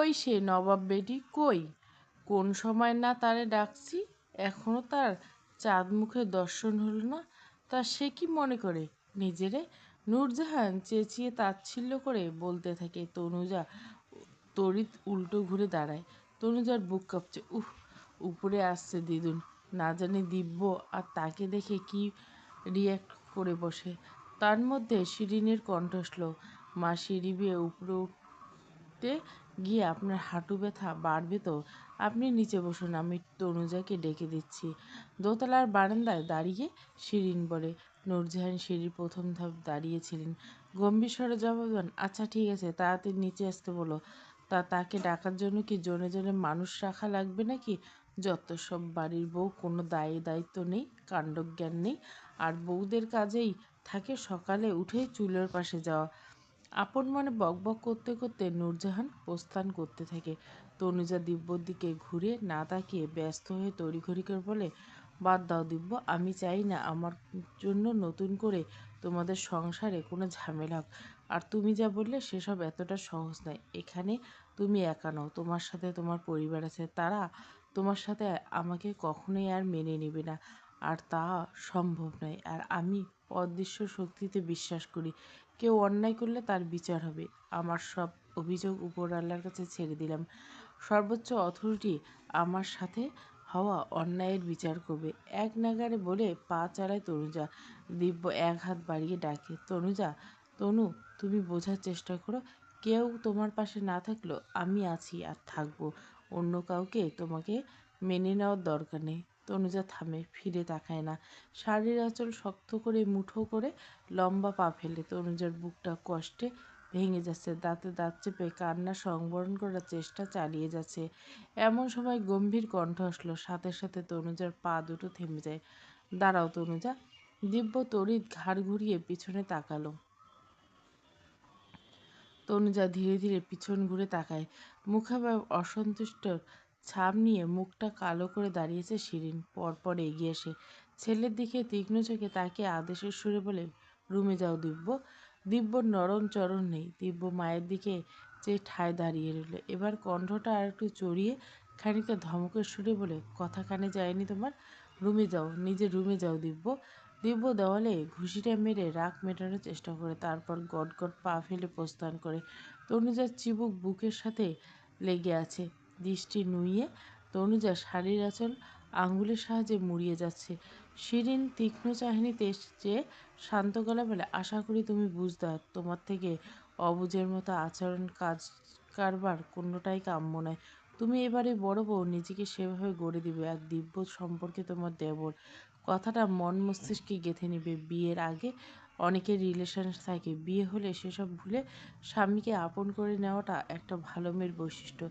কই সে নবাব বেটি কই? কোন সময় না তারে ডাকছি, এখনো তার চাঁদ মুখে দর্শন হলো না। তা সে কি মনে করে নিজেরে? নূরজাহান চেঁচিয়ে তাচ্ছিল্য করে বলতে থাকে। তনুজা তড়িৎ উল্টো ঘুরে দাঁড়ায়। তনুজার বুক কাঁপছে। উপরে আসছে দিদুন। না জানি দিব্য আর তাকে দেখে কি রিয়্যাক্ট করে বসে। তার মধ্যে শিরিনের কণ্ঠস্ল, মা সিঁড়ি বেয়ে উপরে উঠতে গিয়ে আপনার হাঁটু ব্যথা বাড়বে তো, আপনি নিচে বসুন, আমি তনুজাকে ডেকে দিচ্ছি। দোতলার বারান্দায় দাঁড়িয়ে শিরিন বলে। নূরজাহান সিঁড়ির প্রথম ধাপ দাঁড়িয়েছিলেন। গম্ভীর স্বরে জবাব দেন, আচ্ছা ঠিক আছে, তাড়াতাড়ি নিচে আসতে বলো। তাকে ডাকার জন্য কি জনে জনে মানুষ রাখা লাগবে নাকি? যত সব বাড়ির বউ, কোনো দায়িত্ব নেই, কাণ্ডজ্ঞান নেই, আর বউদের কাজেই থাকে সকালে উঠে চুলোর পাশে যাওয়া। আপন মনে বকবক করতে করতে নূরজাহান প্রস্থান করতে থাকে। তনুজা দিব্যর দিকে ঘুরে না তাকিয়ে ব্যস্ত হয়ে তড়িঘড়ি করে বলে, বাদ দাও দিব্য, আমি চাই না আমার জন্য নতুন করে তোমাদের সংসারে কোনো ঝামেলা হোক। আর তুমি যা বললে সেসব এতটা সহজ নয়। এখানে তুমি একা নও, তোমার সাথে তোমার পরিবার আছে, তারা তোমার সাথে আমাকে কখনোই আর মেনে নেবে না, আর তা সম্ভব নয়। আর আমি অদৃশ্য শক্তিতে বিশ্বাস করি, কেউ অন্যায় করলে তার বিচার হবে। আমার সব অভিযোগ উপরওয়ালার কাছে ছেড়ে দিলাম। সর্বোচ্চ অথরিটি আমার সাথে হওয়া অন্যায়ের বিচার করবে। এক নাগাড়ে বলে পা চালায় তনুজা। দিব্য এক হাত বাড়িয়ে ডাকে, তনুজা, তনু, তুমি বোঝার চেষ্টা করো। কেউ তোমার পাশে না থাকলেও আমি আছি আর থাকবো। অন্য কাউকে তোমাকে মেনে নেওয়ার দরকার নেই। তনুজা থামে, ফিরে তাকায় না। শাড়ির আঁচল শক্ত করে মুঠো করে লম্বা পা ফেলে। তনুজার বুকটা কষ্টে ভেঙে যাচ্ছে। দাঁতে দাঁত চেপে কান্না সংবরণ করার চেষ্টা চালিয়ে যাচ্ছে। এমন সময় গম্ভীর কণ্ঠ আসলো। সাথে সাথে তনুজার পা দুটো থেমে যায়। দাঁড়াও তনুজা। দিব্য তড়িৎ ঘাড় ঘুরিয়ে পিছনে তাকালো। তনুজা ধীরে ধীরে পিছন ঘুরে তাকায়। মুখে অসন্তুষ্ট ছাপ নিয়ে মুখটা কালো করে দাঁড়িয়েছে শিরিন। পরপর এগিয়ে আসে। ছেলের দিকে তীক্ষ্ণ চোখে তাকে আদেশের সুরে বলে, রুমে যাও দিব্য। দিব্যর নরম চরণ নেই। দিব্য মায়ের দিকে চেয়ে ঠায় দাঁড়িয়ে রইল। এবার কণ্ঠটা আর একটু চড়িয়ে খানিকটা ধমকের সুরে বলে, কথা কানে যায়নি তোমার? রুমে যাও, নিজের রুমে যাও দিব্য। দিব্য দেওয়ালে ঘুষিটা মেরে রাগ মেটানোর চেষ্টা করে, তারপর গটগট পা ফেলে প্রস্থান করে। তনুজার চিবুক বুকের সাথে লেগে আছে। দৃষ্টি নুইয়ে তনুজা শাড়ির আঁচল আঙুলের সাহায্যে মুড়িয়ে যাচ্ছে। শিরিন তীক্ষ্ণ চাহনিতে চেয়ে শান্ত গলা বলে, আশা করি তুমি বুঝদার। তোমার থেকে অবুঝের মতো আচরণ, কাজ কারবার কোনোটাই কাম্য নয়। তুমি এবারে বড় বউ, নিজেকে সেভাবে গড়ে দিবে। আর দিব্য সম্পর্কে তোমার দেবর, কথাটা মন মস্তিষ্কে গেঁথে নিবে। বিয়ের আগে অনেকের রিলেশন থাকে, বিয়ে হলে সেসব ভুলে স্বামীকে আপন করে নেওয়াটা একটা ভালো মেয়ের বৈশিষ্ট্য।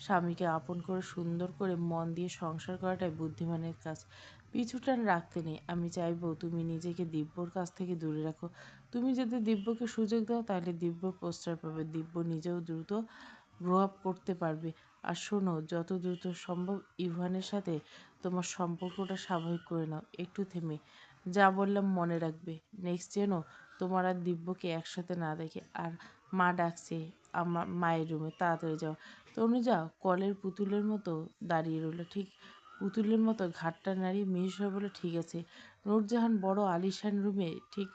স্বামীকে আপন করে সুন্দর করে মন দিয়ে সংসার করাটাই বুদ্ধিমানের কাজ। পিছুটান রাখতে নেই। আমি চাইবো তুমি নিজেকে দিব্যর কাছ থেকে দূরে রাখো। তুমি যদি দিব্যকে সুযোগ দাও তাহলে দিব্য প্রশ্রয় পাবে, দিব্য নিজেও দ্রুত প্রভাব করতে পারবে। আর শোনো, যত দ্রুত সম্ভব ইভানের সাথে তোমার সম্পর্কটা স্বাভাবিক করে নাও। একটু থেমে, যা বললাম মনে রাখবে। নেক্সট যেন তোমার আর দিব্যকে একসাথে না দেখে। আর মা ডাকছে, আমার মায়ের রুমে, তাড়াতাড়ি যাও। তনুজা কলের পুতুলের মতো দাঁড়িয়ে রইল। ঠিক পুতুলের মতো ঘাটটা নাড়িয়ে মিহির বলে, ঠিক আছে। নূরজাহান বড় আলিশান রুমে ঠিক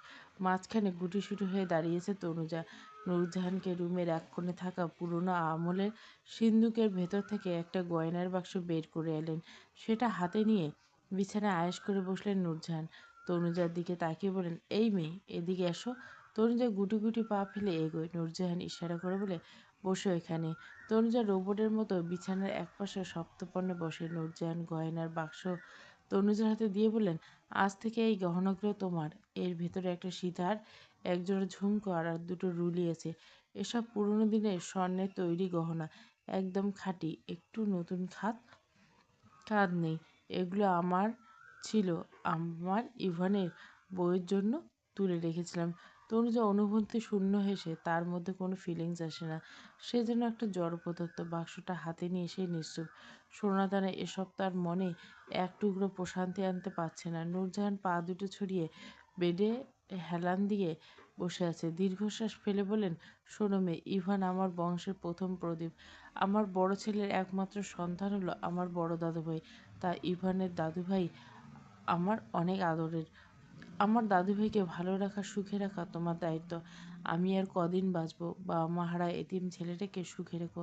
মাঝখানে গুটিসুটি হয়ে দাঁড়িয়েছে তনুজা। নূরজাহানকে রুমের এক কোণে থাকা পুরনো আমলের সিন্দুকের ভেতর থেকে একটা গয়নার বাক্স বের করে এলেন। সেটা হাতে নিয়ে বিছানায় আয়েশ করে বসলেন নূরজাহান। তনুজার দিকে তাকিয়ে বলেন, এই মেয়ে, এদিকে এসো। তনুজা গুটি গুটি পা ফেলে এগোয়। নূরজাহান ইশারা করে বলে, বসো এখানে। তনুজা রোবটের মতো বিছানার একপাশে সপ্তপর্ণে বসে। নূরজাহান গয়নার বাক্স তনুজার হাতে দিয়ে বললেন, আজ থেকে এই গহনাগুলো তোমার। এর ভেতরে একটা সীতার, একজোড়া ঝুমকো আর দুটো রুলি আছে। এসব পুরনো দিনের স্বর্ণের তৈরি গহনা, একদম খাঁটি, একটু নতুন খাদ নেই। এগুলো আমার ছিল, আমার ইভানের বউয়ের জন্য তুলে রেখেছিলাম। তনুজা অনুভূতি শূন্য হেসে, তার মধ্যে কোনো ফিলিংস আসে না। সে যেন একটা জড় পদার্থ। বাক্সটা হাতে নিয়ে সে নিশ্চুপ। সোনাদানা এসব তার মনে এক টুকরো প্রশান্তি আনতে পারছে না। নূরজাহান পা দুটো ছড়িয়ে বেডে হেলান দিয়ে বসে আছে। দীর্ঘশ্বাস ফেলে বললেন, শোনো মেয়ে, ইভান আমার বংশের প্রথম প্রদীপ। আমার বড় ছেলের একমাত্র সন্তান হলো আমার বড় দাদুভাই। তা ইভানের দাদুভাই আমার অনেক আদরের। আমার দাদুভাইকে ভালো রাখা, সুখে রাখা তোমার দায়িত্ব। আমি আর কদিন বাঁচবো? বাবা মা হারা এতিম ছেলেটাকে সুখে রেখো,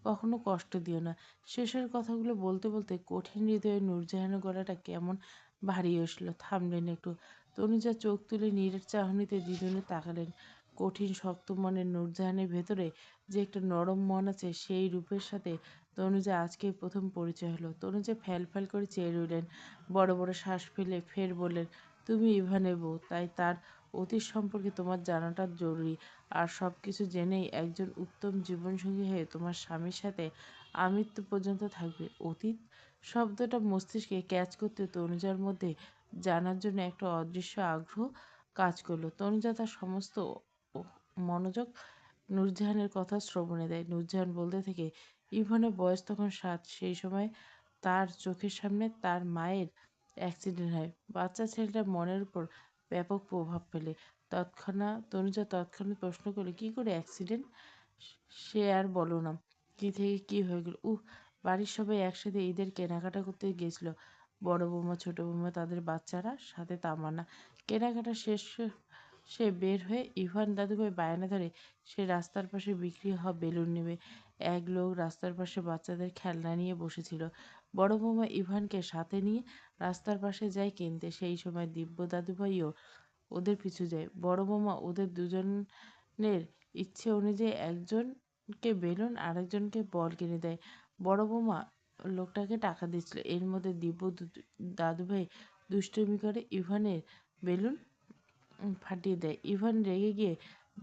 কখনো কষ্ট দিও না। শেষের কথাগুলো বলতে বলতে কঠিন হৃদয়ে নূরজাহানের গলাটা কেমন ভারী উঠল। থামলেন একটু। তনুজা চোখ তুলে নীরের চাহনিতে দ্বিগুণে তাকালেন। কঠিন শক্ত মনের নূরজাহানের ভেতরে যে একটা নরম মন আছে, সেই রূপের সাথে তনুজা আজকেই প্রথম পরিচয় হলো। তনুজা ফ্যাল ফ্যাল করে চেয়ে রইলেন। বড় বড় শ্বাস ফেলে ফের বললেন, তুমি ইভানের বউ, তাই তার অতীত সম্পর্কে তোমার জানাটা জরুরি। আর সব কিছু জেনেই একজন উত্তম জীবনসঙ্গী হয়ে তোমার স্বামীর সাথে আমৃত্যু পর্যন্ত থাকবে। অতীত শব্দটা মস্তিষ্কে ক্যাচ করতে তনুজার মধ্যে জানার জন্য একটা অদৃশ্য আগ্রহ কাজ করলো। তনুজা তার সমস্ত মনোযোগ নূরজাহানের কথা শ্রবণে দেয়। নূরজাহান বলতে থাকে, ইভানের বয়স তখন 7। সেই সময় তার চোখের সামনে তার মায়ের অ্যাক্সিডেন্ট হয়। বাচ্চা ছেলেটার মনের উপর ব্যাপক প্রভাব ফেলে। তনুজা তৎক্ষণাৎ প্রশ্ন করে, কী করে অ্যাক্সিডেন্ট? সে আর বলো না। কী থেকে কী হয়ে গেল? বাড়ির সবাই একসাথে ঈদের কেনাকাটা করতে গেছিল। বড় বৌমা, ছোট বৌমা, তাদের বাচ্চারা, সাথে তামান্না। কেনাকাটা শেষ সে বের হয়ে ইভান দাদুভাই বায়না ধরে সে রাস্তার পাশে বিক্রি হওয়া বেলুন নেবে। এক লোক রাস্তার পাশে বাচ্চাদের খেলনা নিয়ে বসেছিল। বড় বৌমা ইভানকে সাথে নিয়ে রাস্তার পাশে যায় কিনতে। সেই সময় দিব্য দাদুভাইও ওদের পিছু যায়। বড় বৌমা ওদের দুজনের ইচ্ছে অনুযায়ী একজনকে বেলুন, আরেকজনকে বল কিনে দেয়। বড় বৌমা লোকটাকে টাকা দিচ্ছিল। এর মধ্যে দিব্য দাদুভাই দুষ্টুমি করে ইভানের বেলুন ফাটিয়ে দেয়। ইভান রেগে গিয়ে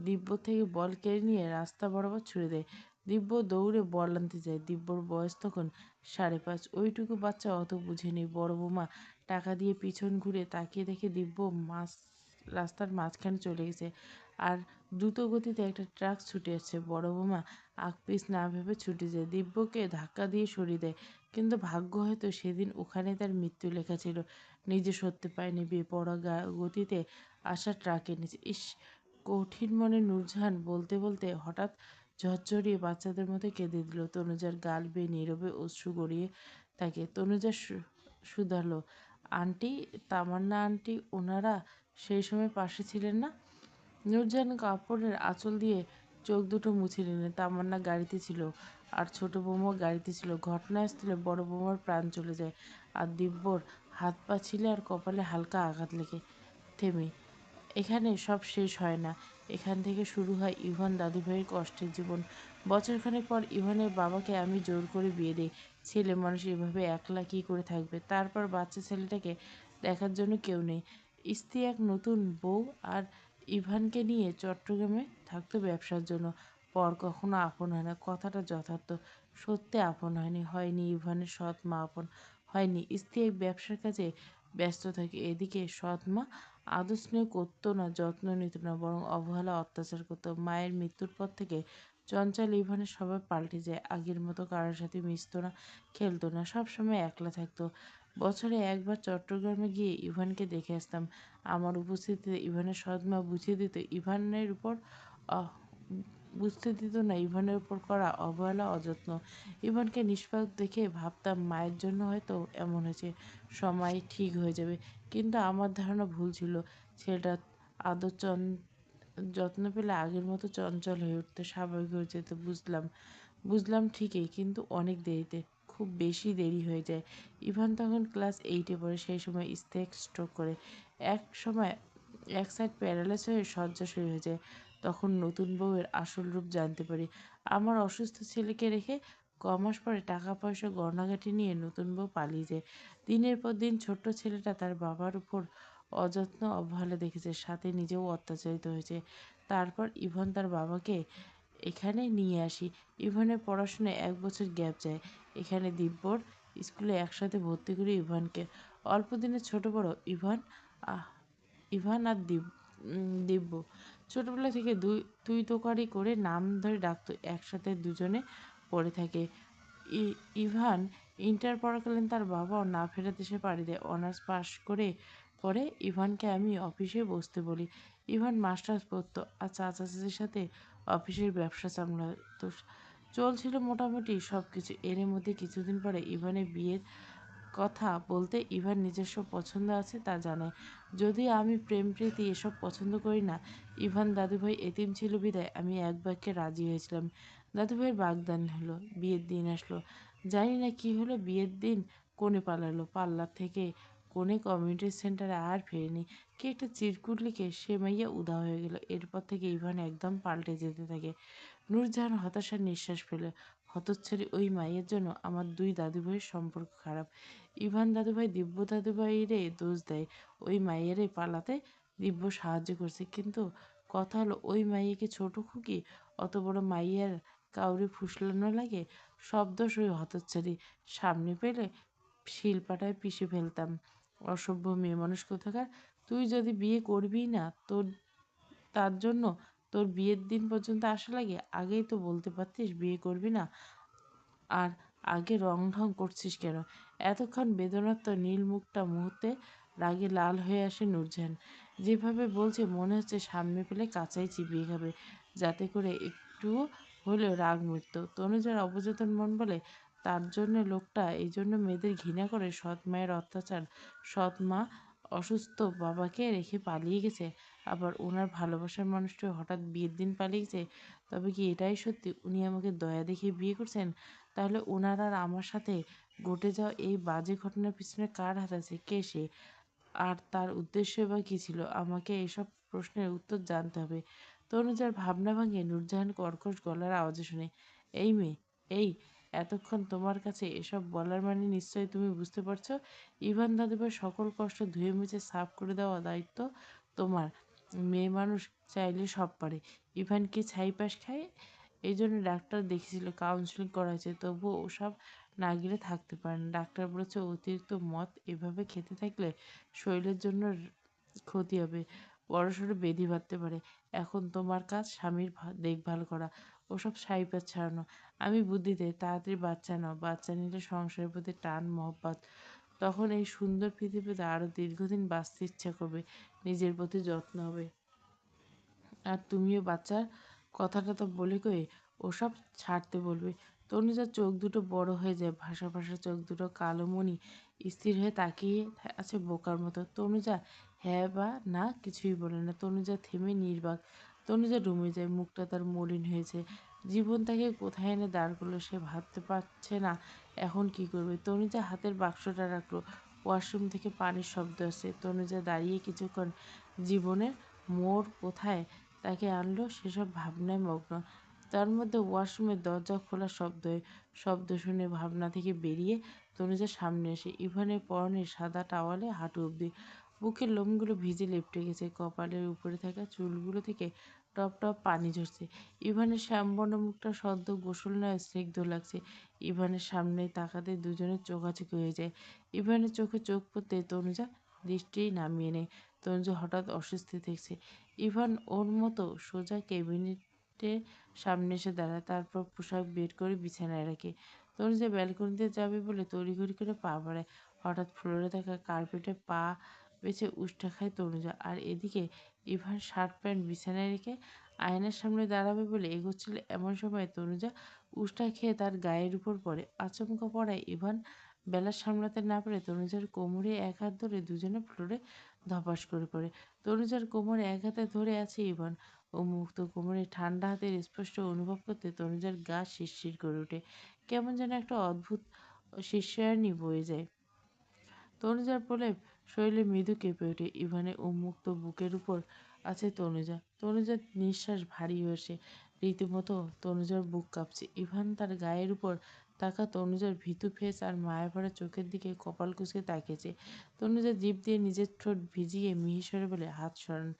দিব্য থেকে বল কেড়ে নিয়ে রাস্তা বরাবর ছুড়ে দেয়। দিব্য দৌড়ে বল আনতে যায়। দিব্যর বয়স তখন 5.5। ওইটুকু বাচ্চা অত বুঝেনি। বড় বৌমা টাকা দিয়ে পিছন ঘুরে তাকিয়ে দেখে দিব্য রাস্তার মাঝখানে চলে গেছে। আর দ্রুত গতিতে একটা ট্রাক ছুটে আসছে। বড় বৌমা আগপিছ না ভেবে ছুটে যায়, দিব্যকে ধাক্কা দিয়ে সরিয়ে দেয়। কিন্তু ভাগ্য হয়তো সেদিন ওখানে তার মৃত্যু লেখা ছিল। নিজে সরতে পারেনি, বেপরোয়া গতিতে আসা ট্রাকের নিচে। ইস! কঠিন মনে নূরজাহান বলতে বলতে হঠাৎ ঝরঝরিয়ে বাচ্চাদের মতো কেঁদে দিল। তনুজার গাল বেয়ে নীরবে অশ্রু গড়িয়ে থাকে। তনুজা শুধালো, আন্টি, তামান্না আন্টি, ওনারা সেই সময় পাশে ছিলেন না? নূরজাহান কাপড়ের আঁচল দিয়ে চোখ দুটো মুছে নিলেন। তামান্না গাড়িতে ছিল, আর ছোট বৌমাও গাড়িতে ছিল। ঘটনাস্থলে বড় বৌমার প্রাণ চলে যায়, আর দিব্যর হাত পা ছিলে আর কপালে হালকা আঘাত লেগে থেমে। এখানে সব শেষ হয় না। এখান থেকে শুরু হয় ইভান দাদুভাইয়ের কষ্টের জীবন। বছরখানেক পর ইভানের বাবাকে আমি জোর করে বিয়ে দিই। ছেলে মানুষ এভাবে একলা কী করে থাকবে? তারপর বাচ্চা ছেলেটাকে দেখার জন্য কেউ নেই। স্ত্রী এক নতুন বউ আর ইভানকে নিয়ে চট্টগ্রামে থাকতো ব্যবসার জন্য। পর কখনো আপন হয় না, কথাটা যথার্থ। সত্যি আপন হয়নি ইভানের সৎ মা আপন হয়নি। স্ত্রী এক ব্যবসার কাজে ব্যস্ত থাকে। এদিকে সৎ মা আদর স্নেহ করতো না, যত্ন নিত না, বরং অবহেলা, অত্যাচার করতো। মায়ের মৃত্যুর পর থেকে চঞ্চল ইভানের স্বভাব পাল্টে যায়। আগের মতো কারোর সাথে মিশতো না, খেলতো না, সবসময় একলা থাকতো। বছরে একবার চট্টগ্রামে গিয়ে ইভানকে দেখে আসতাম। আমার উপস্থিতিতে ইভানের সৎমা বুঝিয়ে দিত ইভানের উপর আহ বুঝতে দিত না ইভানের উপর করা অবহেলা, অযত্ন। ইভানকে নিষ্পাপ দেখে ভাবতাম মায়ের জন্য হয়তো এমন হয়েছে, সময় ঠিক হয়ে যাবে। কিন্তু আমার ধারণা ভুল ছিল। ছেলেটা আদর যত্ন পেলে আগের মতো চঞ্চল হয়ে উঠতে, স্বাভাবিক হয়ে যেত। বুঝলাম ঠিকই, কিন্তু অনেক দেরিতে, খুব বেশি দেরি হয়ে যায়। ইভান তখন ক্লাস 8-এ পড়ে। সেই সময় স্টেক স্ট্রোক করে এক সময় এক সাইড প্যারালাইজ হয়ে শয্যাশায়ী হয়ে যায়। তখন নতুন বউয়ের আসল রূপ জানতে পারি। আমার অসুস্থ ছেলেকে রেখে কমাস পরে টাকা পয়সা গয়নাগাটি নিয়ে নতুন বউ পালিয়ে যায়। দিনের পর দিন ছোট্ট ছেলেটা তার বাবার উপর অযত্ন, অবহেলা দেখেছে, সাথে নিজেও অত্যাচারিত হয়েছে। তারপর ইভান তার বাবাকে এখানে নিয়ে আসি। ইভানের পড়াশোনায় 1 বছর গ্যাপ যায়। এখানে দিব্যর স্কুলে একসাথে ভর্তি করি ইভানকে। অল্প দিনের ছোট বড় আহ ইভান আর দিব্য ছোটবেলা থেকে তুই তোকারি করে নাম ধরে ডাকতো। একসাথে দুজনে পড়ে থাকে। ইভান ইন্টার পড়াকালীন তার বাবাও না ফেরা দেশে পাড়ি দেয়। অনার্স পাশ করে পরে ইভানকে আমি অফিসে বসতে বলি। ইভান মাস্টার্স পড়তো আর চাচা চাচির সাথে অফিসের ব্যবসা সামলাতো। চলছিল মোটামুটি সব কিছু। এর মধ্যে কিছুদিন পরে ইভানের বিয়ের কথা বলতে ইভার নিজস্ব পছন্দ আছে তা জানায়। যদি আমি প্রেম প্রীতি এসব পছন্দ করি না। ইভান দাদুভাই এতিম ছিল বিদায় আমি এক বাক্যে রাজি হয়েছিলাম। দাদুভাইয়ের বাগদান হলো, বিয়ের দিন আসলো। জানি না কি হলো, বিয়ের দিন কনে পালালো। পার্লার থেকে কনে কমিউনিটি সেন্টারে আর ফেরেনি। কে একটা চিরকুট লিখে সে মাইয়া উধাও হয়ে গেল। এরপর থেকে ইভান একদম পাল্টে যেতে থাকে। নূরজাহান হতাশার নিঃশ্বাস ফেলে। হতচ্ছাড়ি ওই মাইয়ের জন্য আমার দুই দাদুভাইয়ের সম্পর্ক খারাপ। ইভান দাদুভাই দিব্য দাদুভাইরে দোষ দেয়। ওই মাইয়েরে পালাতে দিব্য সাহায্য করছে। কিন্তু কথা হলো ওই মাইয়াকে ছোট খুকি, অত বড় মাইয়ার কাউরে ফুসলানো লাগে। সব দোষ ওই হতচ্ছাড়ি। সামনে পেলে শিলপাটায় পিষে ফেলতাম। অসভ্য মেয়ে মানুষ কোথাকার। তুই যদি বিয়ে করবিই না তার জন্য তোর বিয়ের দিন পর্যন্ত আসা লাগে। আগেই তো বলতে পারতিস বিয়ে করবি না। আর আগে রং ঢং করছিস কেন? এতক্ষণ বেদনার্ত নীল মুখটা মুহূর্তে রাগে লাল হয়ে আসে নূরজাহান। যেভাবে বলছে মনে হচ্ছে সামনে পেলে কাঁচাই চিবিয়ে খাবে, যাতে করে একটু হলেও রাগ মিটত। তনুজার অবচেতন মন বলে তার জন্য লোকটা এই জন্য মেয়েদের ঘৃণা করে। সৎ মায়ের অত্যাচার, সৎ মা অসুস্থ বাবাকে রেখে পালিয়ে গেছে। আবার ওনার ভালোবাসার মানুষটি হঠাৎ বিয়ের দিন পালিয়ে গেছে। তবে কি এটাই সত্যি উনি আমাকে দয়া দেখিয়ে বিয়ে করছেন? তাহলে ওনার আর আমার সাথে ঘটে যাওয়া এই বাজে ঘটনার পিছনে কার হাত আছে? কে সে? আর তার উদ্দেশ্য বা কী ছিল? আমাকে এসব প্রশ্নের উত্তর জানতে হবে। তনুজার ভাবনা ভাঙে নূরজাহান কর্কশ গলার আওয়াজে শুনে। এই মেয়ে, এই, এতক্ষণ তোমার কাছে এসব বলার মানে নিশ্চয়ই তুমি বুঝতে পারছো। ইভান দাদুভাই সকল কষ্ট ধুয়ে মুছে সাফ করে দেওয়া দায়িত্ব তোমার। মেয়ে মানুষ চাইলে সব পারে। ইভান কি ছাইপাশ খায়? এই জন্য ডাক্তার দেখিয়েছিল, কাউন্সেলিং করা হয়েছে, তবুও ওসব না গেলে থাকতে পারে না। ডাক্তার বলেছে অতিরিক্ত মদ এভাবে খেতে থাকলে শরীরের জন্য ক্ষতি হবে, বড়সড় ব্যাধি বাঁধতে পারে। এখন তোমার কাজ স্বামীর দেখভাল করা, ওসব সাইপাস ছাড়ানো। আমি বুদ্ধি দেই তাড়াতাড়ি বাচ্চা নাও। বাচ্চা নিলে সংসারের প্রতি টান মহব্বত, তখন এই সুন্দর পৃথিবীতে আরও দীর্ঘদিন বাঁচতে ইচ্ছা করবে, নিজের প্রতি যত্ন হবে। আর তুমিও বাচ্চার কথাটা তো বলে কয়ে ওসব ছাড়তে বলবে। তনুজার চোখ দুটো বড় হয়ে যায়, ভাসা ভাসা চোখ দুটো কালো মণি স্থির হয়ে তাকিয়ে আছে বোকার মতো। তনুজা হ্যাঁ বা না কিছুই বলে না। তনুজা থেমে নির্বাক। তনুজা ডুবে যায়, মুখটা তার মলিন হয়েছে। জীবন তাকে কোথায় এনে দাঁড় করলো সে ভাবতে পারছে না এখন কি করবে। তনুজা হাতের বাক্সটা রাখলো। ওয়াশরুম থেকে পানির শব্দ আসছে। তনুজা দাঁড়িয়ে কিছুক্ষণ জীবনের মোড় কোথায় তাকে আনলো সেসব ভাবনায় মগ্ন। তার মধ্যে ওয়াশরুমের দরজা খোলার শব্দ শুনে ভাবনা থেকে বেরিয়ে তনুজা সামনে আসে। ইভানের পরনে সাদা টাওয়ালে হাঁটু অবধি, বুকের লোমগুলো ভিজে লেপ্টে গেছে, কপালের উপরে থাকা চুলগুলো থেকে টপ টপ পানি ঝরছে। ইভানের শ্যামবর্ণ মুখটা সদ্য গোসল নয় স্নিগ্ধ লাগছে। ইভানের সামনে তাকাতে দুজনের চোখাচোখি হয়ে যায়। ইভানের চোখে চোখ পড়তে তনুজা দৃষ্টি নামিয়ে নেয়। তনুজা হঠাৎ অস্বস্তি দেখছে। ইভান ওর মতো সোজা ক্যাবিনেটের সামনে এসে দাঁড়ায়, তারপর পোশাক বের করে বিছানায় রাখে। তনুজা ব্যালকনিতে যাবে বলে তড়িঘড়ি করে পা বাড়ায়। হঠাৎ ফ্লোরে থাকা কার্পেটে পা বেছে উষ্টা খায় তনুজা। আর এদিকে ইভান শার্ট প্যান্ট বিছানায় রেখে আয়নার সামনে দাঁড়াবে বলে এগোচ্ছিল। এমন সময় তনুজা উষ্টা খেয়ে তার গায়ের উপর পড়ে। আচমকা পড়ায় ইভান বেলা সামলাতে না পারে তনুজার কোমরে এক হাত ধরে দুজনে ফ্লোরে ধপাস করে পড়ে। তনুজার কোমরে এক হাতে ধরে আছে ইভান। ও মুক্ত কোমরে ঠান্ডা হাতের স্পষ্ট অনুভব করতে তনুজার গা শিরশির করে ওঠে। কেমন যেন একটা অদ্ভুত শিরশিরানি বয়ে যায়। তনুজার প্রলেপ শরীরে মৃদু কেঁপে ওঠে। ইভানের উন্মুক্ত বুকের উপর আছে তনুজা। তনুজার নিঃশ্বাস ভারী হয়েছে, রীতিমতো তনুজার বুক কাঁপছে। ইভান তার গায়ের উপর তাকা তনুজার ভীতু ফেস আর মায়াভরা চোখের দিকে কপাল কুঁচকে তাকিয়েছে। তনুজা জিভ দিয়ে নিজের ঠোঁট ভিজিয়ে মিহিসরে বলে, হাত সরান।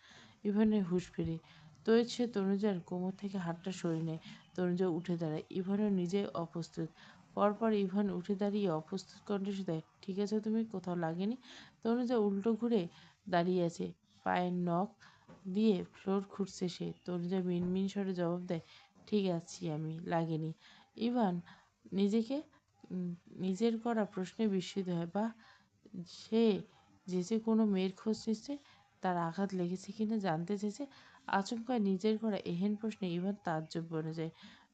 ইভানের হুঁশ ফেরে। তড়িৎ সে তনুজার কোমর থেকে হাতটা সরিয়ে নেয়। তনুজা উঠে দাঁড়ায়। ইভানও নিজে অপ্রস্তুত। পরপর ইভান উঠে দাঁড়িয়ে অপ্রস্তুত কণ্ঠে শুধায়, ঠিক আছে তুমি? কোথাও লাগেনি? তনুজা উল্টো ঘুরে দাঁড়িয়ে আছে, পায়ের নখ দিয়ে ফ্লোর খুঁড়ছে সে। তনুজা মিনমিন স্বরে জবাব দেয়, ঠিক আছি আমি, লাগেনি। ইভান নিজেকে নিজের করা প্রশ্নে বিস্মিত হয়। বাহ, সে যে কোনো মেয়ের খোঁজ নিচ্ছে। তার আঘাত লেগেছে কিনা জানতে চেয়েছে। আচমকা নিজের করা এহেন প্রশ্নে ইভান তাজ্জব বনে যায়।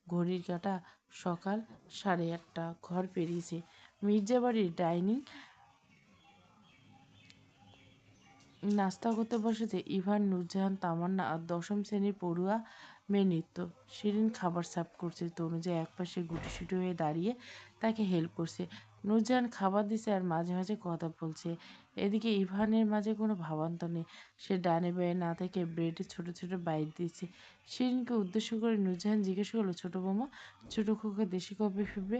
ঘড়ির কাঁটা সকাল 8:30। ঘর পেরিয়েছে। মির্জাবাড়ির ডাইনিং নাস্তা করতে বসেছে ইভান, নূরজাহান, তামান্না আর দশম শ্রেণীর পড়ুয়া মেয়ে নৃত্য। শিরিন খাবার সার্ভ করছে। তনুজা একপাশে গুটিসুটি হয়ে দাঁড়িয়ে তাকে হেল্প করছে। নূরজাহান খাবার দিচ্ছে আর মাঝে মাঝে কথা বলছে। এদিকে ইভানের মাঝে কোনো ভাবান্তর নেই। সে ডানে বাঁয়ে না থেকে ব্রেডে ছোট ছোট বাইট দিচ্ছে। শিরিনকে উদ্দেশ্য করে নূরজাহান জিজ্ঞেস করলো, ছোট বৌমা, ছোট খোকা দেশে কবে ফিরবে?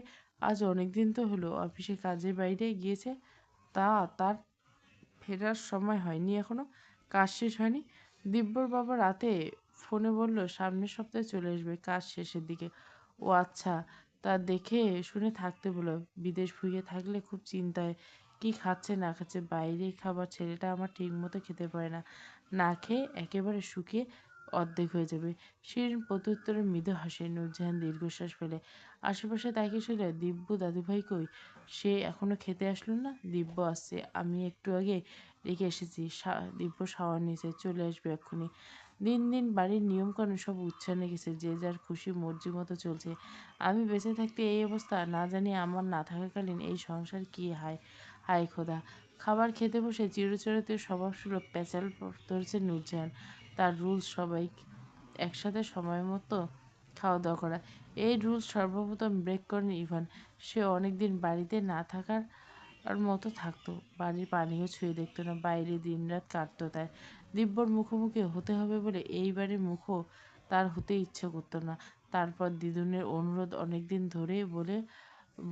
আজ অনেক দিন তো হলো অফিসে কাজের বাইরে গিয়েছে। তার ফেরার সময় হয়নি এখনো? কাজ শেষ হয়নি? দিব্যর বাবা রাতে ফোনে বলল সামনের সপ্তাহে চলে আসবে, কাজ শেষের দিকে। ও আচ্ছা, তা দেখে শুনে থাকতে বলো। বিদেশ ভুঁইয়ে থাকলে খুব চিন্তা হয়, কী খাচ্ছে না খাচ্ছে। বাইরের খাবার ছেলেটা আমার ঠিক মতো খেতে পারে না, না খেয়ে একেবারে শুকিয়ে অর্ধেক হয়ে যাবে। শিরিন প্রত্যুত্তরে মৃদু হাসে। নূরজাহান দীর্ঘশ্বাস ফেলে। আশেপাশে তাকিয়ে শুনে, দিব্য দাদুভাই কই? সে এখনো খেতে আসলো না? দিব্য আসছে, আমি একটু আগে রেখে এসেছি। দিব্য শাওয়ার নিয়েছে, চলে আসবে এক্ষুনি। দিন দিন বাড়ির নিয়মকানুন সব উচ্ছন্নে গেছে, যে যার খুশি মর্জি মতো চলছে। আমি বেঁচে থাকতে এই অবস্থা, না জানি আমার না থাকাকালীন এই সংসার কি হায়। হায় খোদা। খাবার খেতে বসে চিরচরিত স্বভাবসুলভ প্যাঁচাল ধরেছে নূরজাহান। তার রুলস সবাই একসাথে সময় মতো খাওয়া দাওয়া করা। এই রুলস সর্বপ্রথম ব্রেক করেন ইভান। সে অনেকদিন বাড়িতে না থাকার আর মতো থাকতো। বাড়ির পানিও ছুঁয়ে দেখতো না, বাইরে দিনরাত কাটতো তার। দিব্যর মুখোমুখি হতে হবে বলে এইবারের মুখও তার হতে ইচ্ছে করতো না। তারপর দিদুনের অনুরোধ অনেকদিন ধরে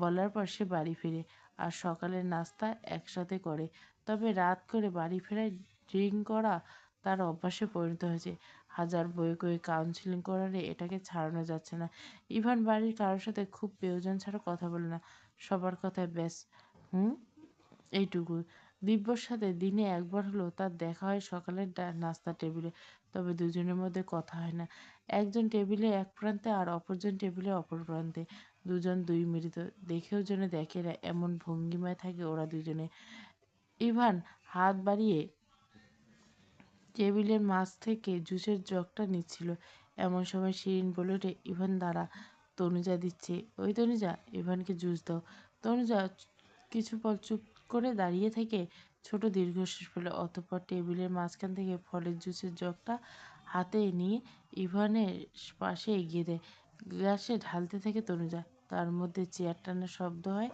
বলার পর সে বাড়ি ফিরে। আর সকালের নাস্তা একসাথে করে। তবে রাত করে বাড়ি ফেরায় ড্রিঙ্ক করা তার অভ্যাসে পরিণত হয়েছে। হাজার বয়ে কয়ে কাউন্সিলিং করারে এটাকে ছাড়ানো যাচ্ছে না। ইভান বাড়ির কারোর সাথে খুব প্রয়োজন ছাড়া কথা বলে না। সবার কথায় ব্যাস হুম এইটুকু। দিব্যর সাথে দিনে একবার হলেও তার দেখা হয় সকালের নাস্তার টেবিলে। তবে দুজনের মধ্যে কথা হয় না। একজন টেবিলে এক প্রান্তে আর অপরজন টেবিলে অপর প্রান্তে। দুজন দুই মিলিত। দেখেও যেন দেখে না, এমন ভঙ্গিমায় থাকে ওরা দুজনে। ইভান হাত বাড়িয়ে টেবিলের মাঝ থেকে জুসের জগটা নিচ্ছিল। এমন সময় শিরিন বলে ওঠে, ইভান দাঁড়া, তনুজা দিচ্ছে। ওই তনুজা, ইভানকে জুস দাও। তনুজা কিছু পর চুপ করে দাঁড়িয়ে থেকে ছোট দীর্ঘশ্বাস ফেলে। অতঃপর টেবিলের মাঝখান থেকে ফলের জুসের জগটা হাতে নিয়ে ইভানের পাশে এগিয়ে দেয়। গ্লাসে ঢালতে থাকে তনুজা। তার মধ্যে চেয়ার টানার শব্দ হয়।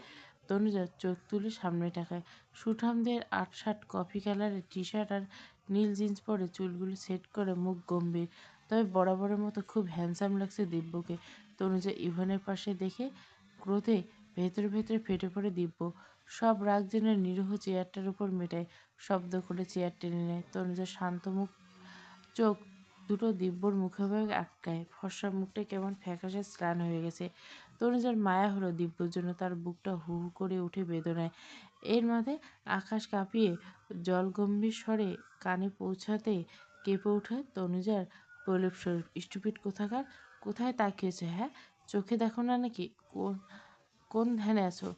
তনুজা চোখ তুলে সামনে তাকায়। সুঠামদের আটসাট কফি কালারের টি শার্ট আর নীল জিন্স পরে, চুলগুলো সেট করে, মুখ গম্ভীর। তবে বরাবরের মতো খুব হ্যান্ডসাম লাগছে দিব্যকে। তনুজা ইভানের পাশে দেখে ক্রোধে ভেতরে ভেতরে ফেটে পড়ে দিব্য। সব রাগ যেন নিরীহ চেয়ারটার উপর মেটায়। শব্দ করে চেয়ার টেনে নেয়। তনুজা শান্ত মুখ, চোখ দুটো দিব্যর মুখোমুখি আটকায়। ফর্সা মুখটা কেমন ফ্যাকাশে স্নান হয়ে গেছে। তনুজার মায়া হলো দিব্যর জন্য। তার বুকটা হু হু করে উঠে বেদনায়। এর মাঝে আকাশ কাঁপিয়ে জলগম্ভীর স্বরে কানে পৌঁছাতে কেঁপে ওঠে তনুজার প্রলেপ স্বরূপ। স্টুপিড কোথাকার! কোথায় তাকিয়েছো, হ্যাঁ? চোখে দেখো না নাকি? কোন কোন ধ্যানে আছো?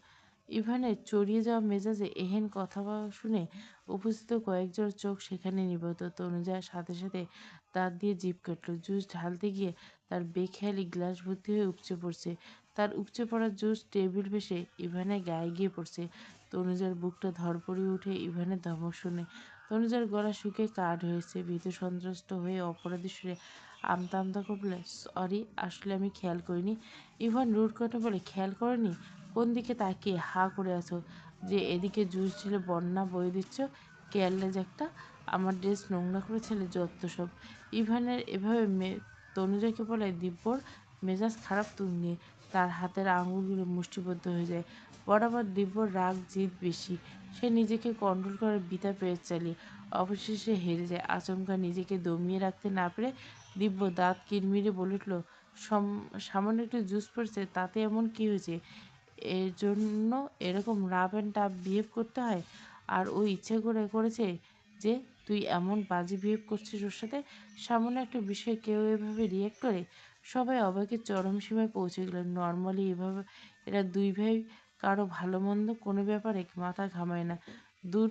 ইভানের চড়িয়ে যাওয়া মেজাজে এহেন কথা শুনে উপস্থিত কয়েকজন চোখ সেখানে নিবদ্ধ। তনুজার সাথে সাথে দাঁত দিয়ে জিভ কাটল। জুস ঢালতে গিয়ে তার বেখেয়ালি গ্লাস ভর্তি হয়ে উপচে পড়ছে। তার উপচে পড়া জুস টেবিল ভেসে ইভানের গায়ে গিয়ে পড়ছে। তনুজার বুকটা ধড়ফড়িয়ে উঠে ইভানের ধমক শুনে। তনুজার গলা শুকিয়ে কাঠ হয়েছে। ভীত সন্ত্রস্ত হয়ে অপরাধী সুরে আমতা আমতা করে বলে, সরি, আসলে আমি খেয়াল করিনি। ইভান রুড কথা বলে, খেয়াল করেনি? কোন দিকে তাকিয়ে হা করে আছো যে? এদিকে জুস ঢেলে বন্যা বয়ে দিচ্ছ। কেয়ারলেস একটা! আমার ড্রেস নোংরা করে ছেলে, যত সব। ইভানের এভাবে তনুজাকে বলে দিব্যর মেজাজ খারাপ তুঙ্গে। তার হাতের আঙুলগুলো মুষ্টিবদ্ধ হয়ে যায়। বরাবর দিব্যর রাগ জিদ বেশি। সে নিজেকে কন্ট্রোল করার বৃথা প্রয়াস চালিয়ে অবশেষে হেরে যায়। আচমকা নিজেকে দমিয়ে রাখতে না পেরে দিব্য দাঁত কিরমিরে বলে উঠল, সামান্য একটু জুস পড়ছে, তাতে এমন কি হয়েছে? এর জন্য এরকম রাফ অ্যান্ড টাফ বিহেভ করতে হয়? আর ও ইচ্ছে করে করেছে যে তুই এমন বাজে বিহেভ করছিস ওর সাথে? সামান্য একটা বিষয়ে কেউ এভাবে রিয়েক্ট করে? সবাই অবাকের চরম সীমায় পৌঁছে গেল। নর্মালি এভাবে এরা দুই ভাই কারো ভালো মন্দ কোনো ব্যাপারে মাথা ঘামায় না, দূর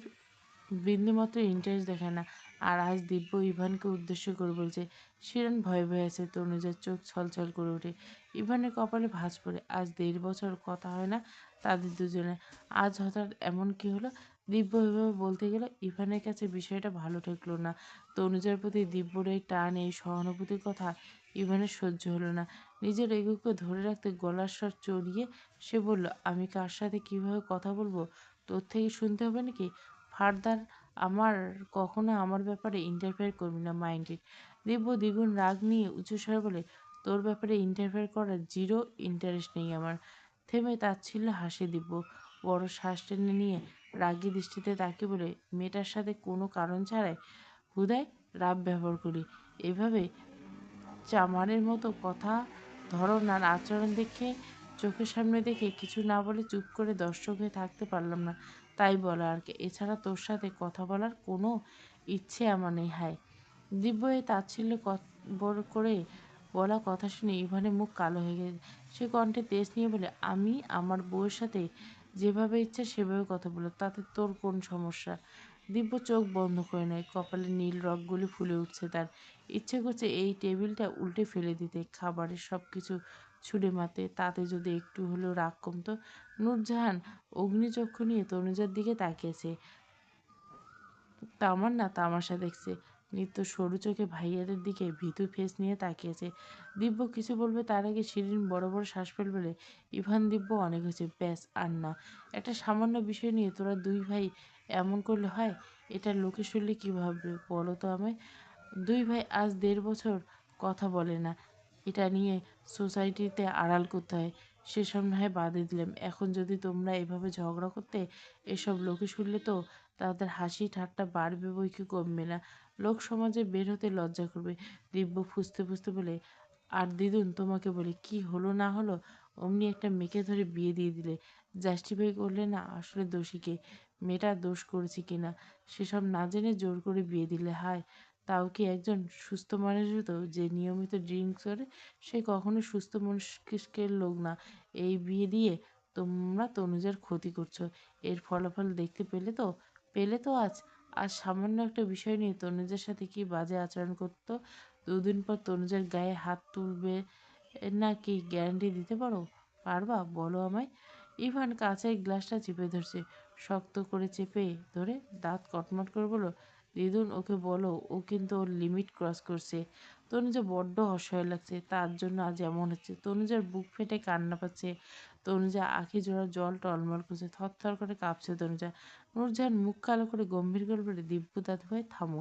বিন্দুমাত্র ইন্টারেস্ট দেখায় না। আর আজ দিব্য ইভানকে উদ্দেশ্য করে বলছে। শিরিন ভয়ে ভয়ে আছে। তনুজার চোখ ছলছল করে ওঠে। ইভানের কপালে ভাঁজ পড়ে। আজ 1.5 বছর কথা হয় না তাদের দুজনে। আজ হঠাৎ এমন কি হলো? দিব্য এভাবে বলতে গেল। ইভানের কাছে বিষয়টা ভালো ঠেকলো না। তনুজার প্রতি দিব্যর এই টান, এই সহানুভূতির কথা ইভানের সহ্য হলো না। নিজের এগুকে ধরে রাখতে গলার স্বর চড়িয়ে সে বলল, আমি কার সাথে কিভাবে কথা বলবো তোর থেকে শুনতে হবে নাকি? ফার্দার আমার কখনো আমার ব্যাপারে ইন্টারফেয়ার করবি না, মাইন্ডেড। দিব্য দ্বিগুণ রাগ নিয়ে উচ্চস্বরে বলে, তোর ব্যাপারে ইন্টারফেয়ার করার জিরো ইন্টারেস্ট নেই আমার। থেমে তাচ্ছিল্য হাসে দিব্য। বড় শ্বাস টেনে নিয়ে রাগী দৃষ্টিতে তাকে বলে, মেয়েটার সাথে কোনো কারণ ছাড়াই হুদায় রাব ব্যবহার করি। এভাবে চামারের মতো কথা, ধরন আর আচরণ দেখে, চোখের সামনে দেখে কিছু না বলে চুপ করে দর্শক হয়ে থাকতে পারলাম না। তাই বলা আর কি। এছাড়া তোর সাথে কথা বলার কোনো ইচ্ছে আমার নেই। হায়! দিব্য এই তাচ্ছিল্য বড় করে বলা কথা শুনে ইভানের মুখ কালো হয়ে গেছে। সে কণ্ঠে তেজ নিয়ে বলে, আমি আমার বউয়ের সাথে যেভাবে ইচ্ছা সেভাবে কথা বলো, তাতে তোর কোন সমস্যা? দিব্য চোখ বন্ধ করে নেয়। কপালে নীল রগগুলি ফুলে উঠছে তার। ইচ্ছে করছে এই টেবিলটা উল্টে ফেলে দিতে, খাবারের সব কিছু ছুঁড়ে মারতে। তাতে যদি একটু হলেও রাগ কমতো। নূরজাহান অগ্নিচক্ষু নিয়ে তনুজার দিকে তাকিয়েছে। তামান্না তামাশা দেখছে। নিত্য সরু চোখে ভাইয়াদের দিকে ভীতু ফেস নিয়ে তাকিয়েছে। দিব্য কিছু বলবে তার আগে শিরিন বড় বড় শ্বাস ফেল বলে, ইভান দিব্য অনেক হয়েছে, ব্যাস আর না। একটা সামান্য বিষয় নিয়ে তোরা দুই ভাই এমন করলে হয়? এটা লোকে শুনলে কী ভাববে বলো তো আমায়? দুই ভাই আজ 1.5 বছর কথা বলে না। এটা নিয়ে সোসাইটিতে আড়াল করতে হয়, সেসব না হয় বাদে দিলাম। এখন যদি তোমরা এভাবে ঝগড়া করতে, এসব লোকে শুনলে তো তাদের হাসি ঠাট্টা বাড়বে বই কি কমবে না। লোক সমাজে বের হতে লজ্জা করবে। দিব্য ফুঁসতে ফুঁসতে বলে, আর দিদুন তোমাকে বলি, কি হলো না হলো অমনি একটা মেয়েকে ধরে বিয়ে দিয়ে দিলে। জাস্টিফাই করলে না আসলে দোষী কে, মেয়েটা দোষ করেছে কিনা সেসব না জেনে জোর করে বিয়ে দিলে। হায়! তাও কি একজন সুস্থ মানুষ হতো যে নিয়মিত ড্রিঙ্কস করে? সে কখনো সুস্থ মস্তিষ্কের লোক না। এই বিয়ে দিয়ে তোমরা তনুজার ক্ষতি করছো। এর ফলাফল দেখতে পেলে তো আজ। আজ সামান্য একটা বিষয় নিয়ে তনুজার সাথে কি বাজে আচরণ করতো, 2 দিন পর তনুজার গায়ে হাত তুলবে না কি গ্যারান্টি দিতে পারবা বলো আমায়? ইভান কাঁচের গ্লাসটা চেপে ধরছে। শক্ত করে চেপে ধরে দাঁত কটমট করে বলল, দিদুন ওকে বলো, ও কিন্তু ওর লিমিট ক্রস করছে। তনুজা বড্ড অসহায় লাগছে তার জন্য আজ এমন হচ্ছে। তনুজার বুক ফেটে কান্না পাচ্ছে। তনুজা আঁখি জোড়া জল টলমল করছে। থরথর করে কাঁপছে তনুজা। নূরজাহান মুখ কালো করে গম্ভীর করে বলে, দিব্য দাদুভাই থামো।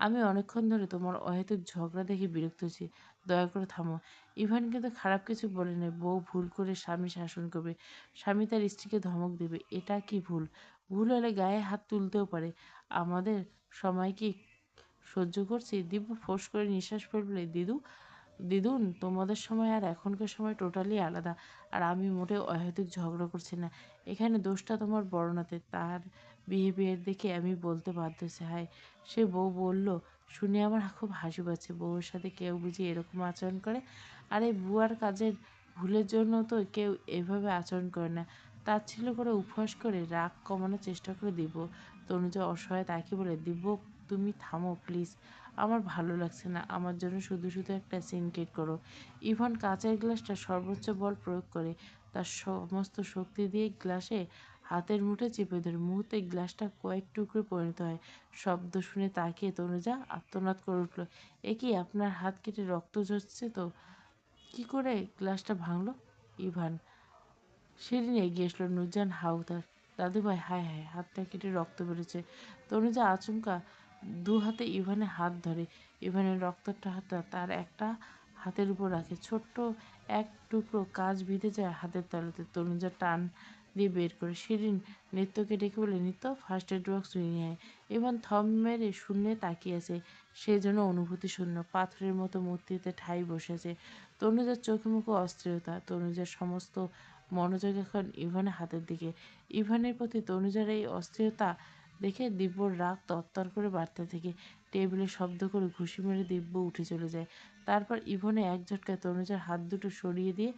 আমি অনেকক্ষণ ধরে তোমার অহেতুক ঝগড়া দেখে বিরক্ত হচ্ছি। দয়া করে থামো। ইভান কিন্তু খারাপ কিছু বলেনি। বউ ভুল করে স্বামী শাসন করবে, স্বামী তার স্ত্রীকে ধমক দেবে, এটা কি ভুল? ভুল হলে গায়ে হাত তুলতেও পারে। আমাদের সময় কি সহ্য করছি? দিব্য ফোঁস করে নিঃশ্বাস ফেললে, দিদুন তোমাদের সময় আর এখনকার সময় টোটালি আলাদা। আর আমি মোটেও অহেতুক ঝগড়া করছি না। এখানে দোষটা তোমার বড়নাতে। তার বিহেভিয়ার দেখে আমি বলতে বাধ্য হয়েছি। হায়! সে বউ বলল শুনে আমার খুব হাসি পাচ্ছে। বউয়ের সাথে কেউ বুঝি এরকম আচরণ করে? আর এই বুয়ার কাজের ভুলের জন্য তো কেউ এভাবে আচরণ করে না। তাচ্ছিল্য করে উপহাস করে রাগ কমানোর চেষ্টা করে দিব্য। তনুজা অসহায় তাকে বলে, দিব্য তুমি থামো প্লিজ। আমার ভালো লাগছে না। আমার জন্য শুধু শুধু একটা সিন ক্রিয়েট করো। ইভান কাঁচের গ্লাসটা সর্বোচ্চ বল প্রয়োগ করে তার সমস্ত শক্তি দিয়ে গ্লাসে হাতের মুঠে চেপে ধরে। মুহূর্তে গ্লাসটা কয়েক টুকরো পরিণত হয়। শব্দ শুনে তাকিয়ে তনুজা আর্তনাদ করে উঠল, এ কি, আপনার হাত কেটে রক্ত ঝরছে তো? কি করে গ্লাসটা ভাঙলো? ইভান শিরিন এগিয়ে আসলো। নূরজাহান হাউতার, দাদুভাই হায় হায়, হাতটা কেটে রক্ত বেরোচ্ছে। তনুজা আচমকা 2 হাতে ইভানের হাত ধরে। ইভানের রক্তাক্ত হাতটা তার একটা হাতের উপর রাখে। ছোট্ট এক টুকরো কাঁচ বিঁধে যায় হাতের তালুতে। তনুজা টান দিয়ে বের করে। শিরিন নিত্যকে ডেকে বলে, নিত্য ফার্স্ট এড বক্স নিয়ে আয়। ইভান থম মেরে শূন্যে তাকিয়ে আছে। সে যেন অনুভূতি শূন্য, পাথরের মতো মূর্তিতে ঠাই বসেছে। তনুজার চোখে মুখে অস্থিরতা। তনুজার সমস্ত মনোযোগ এখন ইভানের হাতের দিকে। ইভানের প্রতি তনুজার এই অস্থিরতা দেখে দিব্যর রাগ তরতর করে বাড়তে থাকে। টেবিলে শব্দ করে ঘুষি মেরে দিব্য উঠে চলে যায়। তারপর ইভানে এক ঝটকায় তনুজার হাত দুটো সরিয়ে দিয়ে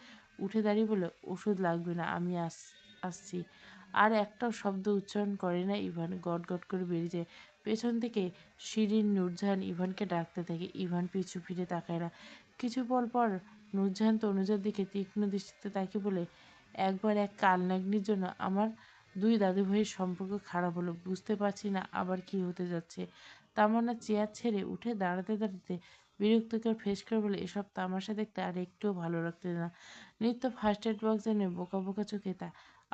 উঠে দাঁড়িয়ে বলে, ওষুধ লাগবে না, আমি আসছি। আর একটাও শব্দ উচ্চারণ করে না ইভান। গট গট করে বেরিয়ে যায়। পেছন থেকে শিরিন নূরজাহান ইভানকে ডাকতে থাকে। ইভান পিছু ফিরে তাকায় না। কিছু পর পর নূরজাহান তনুজার দিকে তীক্ষ্ণ দৃষ্টিতে তাকে বলে, একবার এক কালনাগ্নির জন্য আমার দুই দাদুভাইয়ের সম্পর্ক খারাপ হলো, বুঝতে পারছি না আবার কি হতে যাচ্ছে। তামান্না চেয়ার ছেড়ে উঠে দাঁড়াতে দাঁড়াতে বিরক্তকর ফেস করে বলে, এসব তামাশা দেখতে আর একটুও ভালো লাগছে না। নিত্য ফার্স্ট এড বক্স এনে বোকা বোকা চোখে তা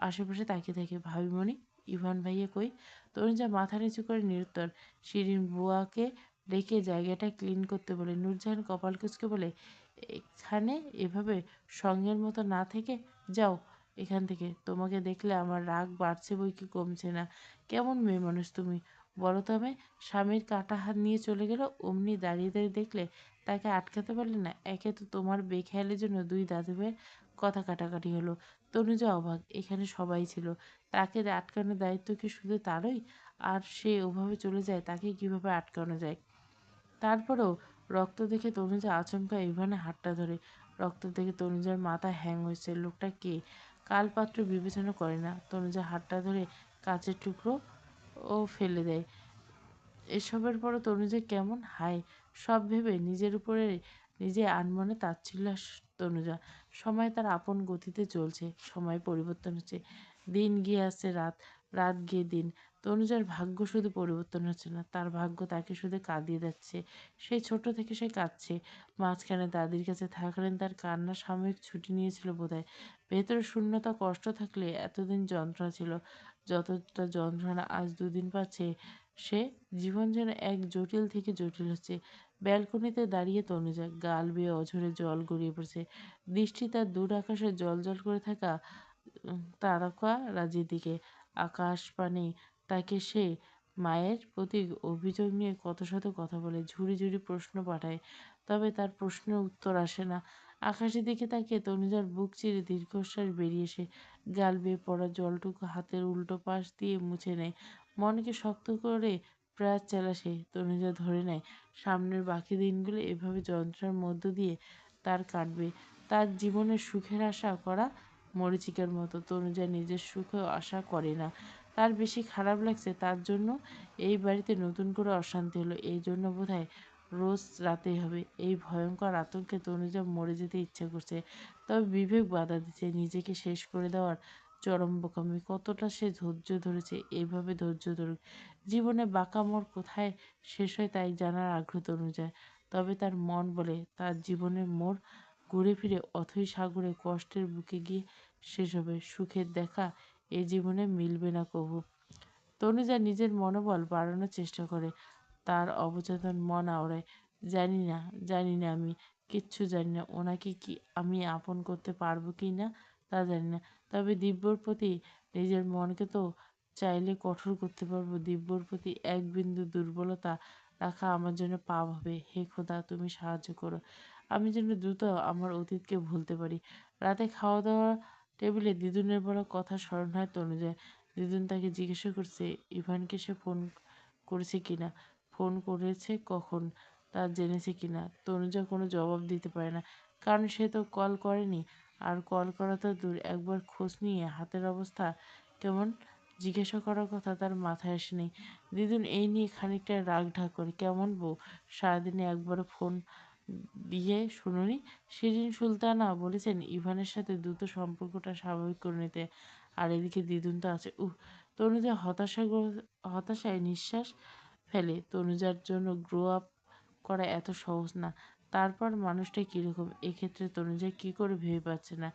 আশেপাশে তাকিয়ে থাকে। ভাবিমণি, ইভান ভাইয়া কই? তনুজা মাথা নিচু করে নিরুত্তর। শিরিন বুয়াকে ডেকে জায়গাটা ক্লিন করতে বলে। নূরজাহান কপাল কুঁচকে বলে, এখানে এভাবে সঙ্গের মতো না থেকে যাও এখান থেকে। তোমাকে দেখলে আমার রাগ বাড়ছে বই কি কমছে না। কেমন মেয়ে মানুষ তুমি বলো তো আমায়? স্বামীর কাটা হাত নিয়ে চলে গেল, অমনি দাঁড়িয়ে দাঁড়িয়ে দেখলে তাকে আটকাতে পারলে না। একে তো তোমার বেখেয়ালের জন্য দুই দাদুভাইয়ের কথা কাটাকাটি হলো। তনুজা অবাক, এখানে সবাই ছিল, তাকে আটকানোর দায়িত্ব কি শুধু তারই? আর সে ওভাবে চলে যায়, তাকে কিভাবে আটকানো যায়? তারপরেও রক্ত দেখে তনুজা আচমকা ইভানের হাতটা ধরে। রক্ত দেখে তনুজার মাথা হ্যাং হয়েছে। লোকটা কে? কালপাত্র বিবেচনা করে না। তনুজা হাতটা ধরে কাঁচের টুকরো ও ফেলে দেয়। এসবের পরও তনুজা কেমন হায় সব ভেবে নিজের উপরে নিজে আনমনে তাচ্ছিল্য তনুজা। সময় তার আপন গতিতে চলছে, সময় পরিবর্তন হচ্ছে। দিন গিয়ে আসছে রাত, রাত গিয়ে দিন। তনুজার ভাগ্য শুধু পরিবর্তন হচ্ছে না, তার ভাগ্য তাকে শুধু কাঁদিয়ে যাচ্ছে। সেই ছোট থেকে সে কাঁদছে। মাঝখানে দাদির কাছে থাকলেন, তার কান্না সাময়িক ছুটি নিয়েছিল বোধহয়। ভেতরে শূন্যতা কষ্ট থাকলে এতদিন যন্ত্রণা ছিল। যতটা যন্ত্রণা আজ দুদিন পাচ্ছে সে, জীবন যেন এক জটিল থেকে জটিল হচ্ছে। ব্যালকনিতে দাঁড়িয়ে তনুজা, গাল বেয়ে অঝরে জল গড়িয়ে পড়ছে। দৃষ্টি তার দূর আকাশে জ্বলজ্বল করে থাকা তারকারাজির দিকে। আকাশ পানে তাকে সে মায়ের প্রতি অভিযোগ নিয়ে কত শত কথা বলে, ঝুড়ি ঝুড়ি প্রশ্ন পাঠায়, তবে তার প্রশ্নের উত্তর আসে না। আকাশের দিকে তাকিয়ে তনুজার বুক চিরে দীর্ঘশ্বাস বেরিয়ে এসে গাল বেয়ে পড়া জলটুকু হাতের উল্টো পাশ দিয়ে মুছে নেয়। মনকে শক্ত করে প্রয়াস চালা সে। তনুজা ধরে নেয় সামনের বাকি দিনগুলো এভাবে যন্ত্রণার মধ্য দিয়ে তার কাটবে। তার জীবনের সুখের আশা করা মরীচিকার মতো। তনুজা নিজের সুখেও আশা করে না। তার বেশি খারাপ লাগছে তার জন্য এই বাড়িতে নতুন করে অশান্তি হলো, এই জন্য বোধহয় রোজ রাতেই হবে। এই ভয়ঙ্কর আতঙ্কে তনুজা মরে যেতে ইচ্ছে করছে, তবে বিবেক বাধা দিচ্ছে। নিজেকে শেষ করে দেওয়ার চরম বোকামি। কতটা সে ধৈর্য ধরেছে, এইভাবে ধৈর্য ধরুক। জীবনে বাঁকা মোড় কোথায় শেষ হয় তাই জানার আগ্রহ তনুজার। তবে তার মন বলে তার জীবনের মোড় ঘুরে ফিরে অথৈ সাগরে কষ্টের বুকে গিয়ে শেষ হবে। সুখের দেখা এ জীবনে মিলবে না কভু। তনুজা নিজের মনোবল বাড়ানোর চেষ্টা করে। তার অবচেতন মন আওড়ায়, জানি না, জানি না, আমি কিচ্ছু জানি না। ওনাকে কি আমি আপন করতে পারবো কি না তা জানি না। তবে দিব্যর প্রতি নিজের মনকে তো চাইলে কঠোর করতে পারবো। দিব্যর প্রতি এক বিন্দু দুর্বলতা রাখা আমার জন্য পাপ হবে। হে খোদা, তুমি সাহায্য করো। আমি যেন দ্রুত আমার অতীতকে ভুলতে পারি। রাতে খাওয়া দাওয়া টেবিলে দিদুনের বলা কথা স্মরণ হয় তনুজার। দিদুন তাকে জিজ্ঞাসা করছে ইভানকে সে ফোন করেছে কিনা, ফোন করেছে কখন, তা জেনেছে কিনা। তনুজা কোনো জবাব দিতে পারে না, কারণ সে তো কল করেনি। আর কল করা তো দূর, একবার খোঁজ নিয়ে হাতের অবস্থা কেমন জিজ্ঞাসা করার কথা তার মাথায় আসেনি। দিদুন এই নিয়ে খানিকটা রাগ ঢাক করে, কেমন বউ, সারাদিনে একবারও ফোন দিয়ে শুনুনি? শিরিন সুলতানা বলেছেন ইভানের সাথে দ্রুত সম্পর্কটা স্বাভাবিক করে নিতে। আর এদিকে দিদুন তো আছে। তনুজা হতাশায় নিঃশ্বাস ফেলে। তনুজার জন্য গ্রো আপ করা এত সহজ না। তারপর মানুষটা কীরকম এক্ষেত্রে তনুজা কী করে ভেবে পাচ্ছে না।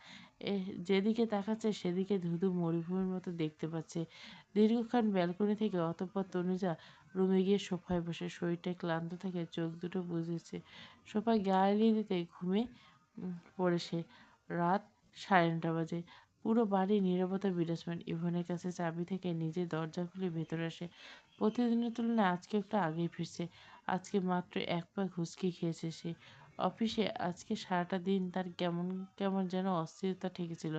যেদিকে তাকাচ্ছে সেদিকে ধুধু মরুভূমির মতো দেখতে পাচ্ছে। দীর্ঘক্ষণ ব্যালকনি থেকে অতঃপর তনুজা রুমে গিয়ে সোফায় বসে। শরীরটা ক্লান্ত থাকে, চোখ দুটো বুঝেছে। সোফায় গা এলিয়ে দিতে ঘুমে পড়ে সে। রাত 9:30 বাজে। পুরো বাড়ি নীরবতা বিরাজমান। ইভানের কাছে চাবি থেকে নিজে দরজা খুলে ভেতরে আসে। প্রতিদিনের তুলনায় আজকে একটু আগেই ফিরছে। আজকে মাত্র এক পা ঘুচকি খেয়েছে সে। অফিসে আজকে সারাটা দিন তার কেমন কেমন যেন অস্থিরতা ঠেকেছিল।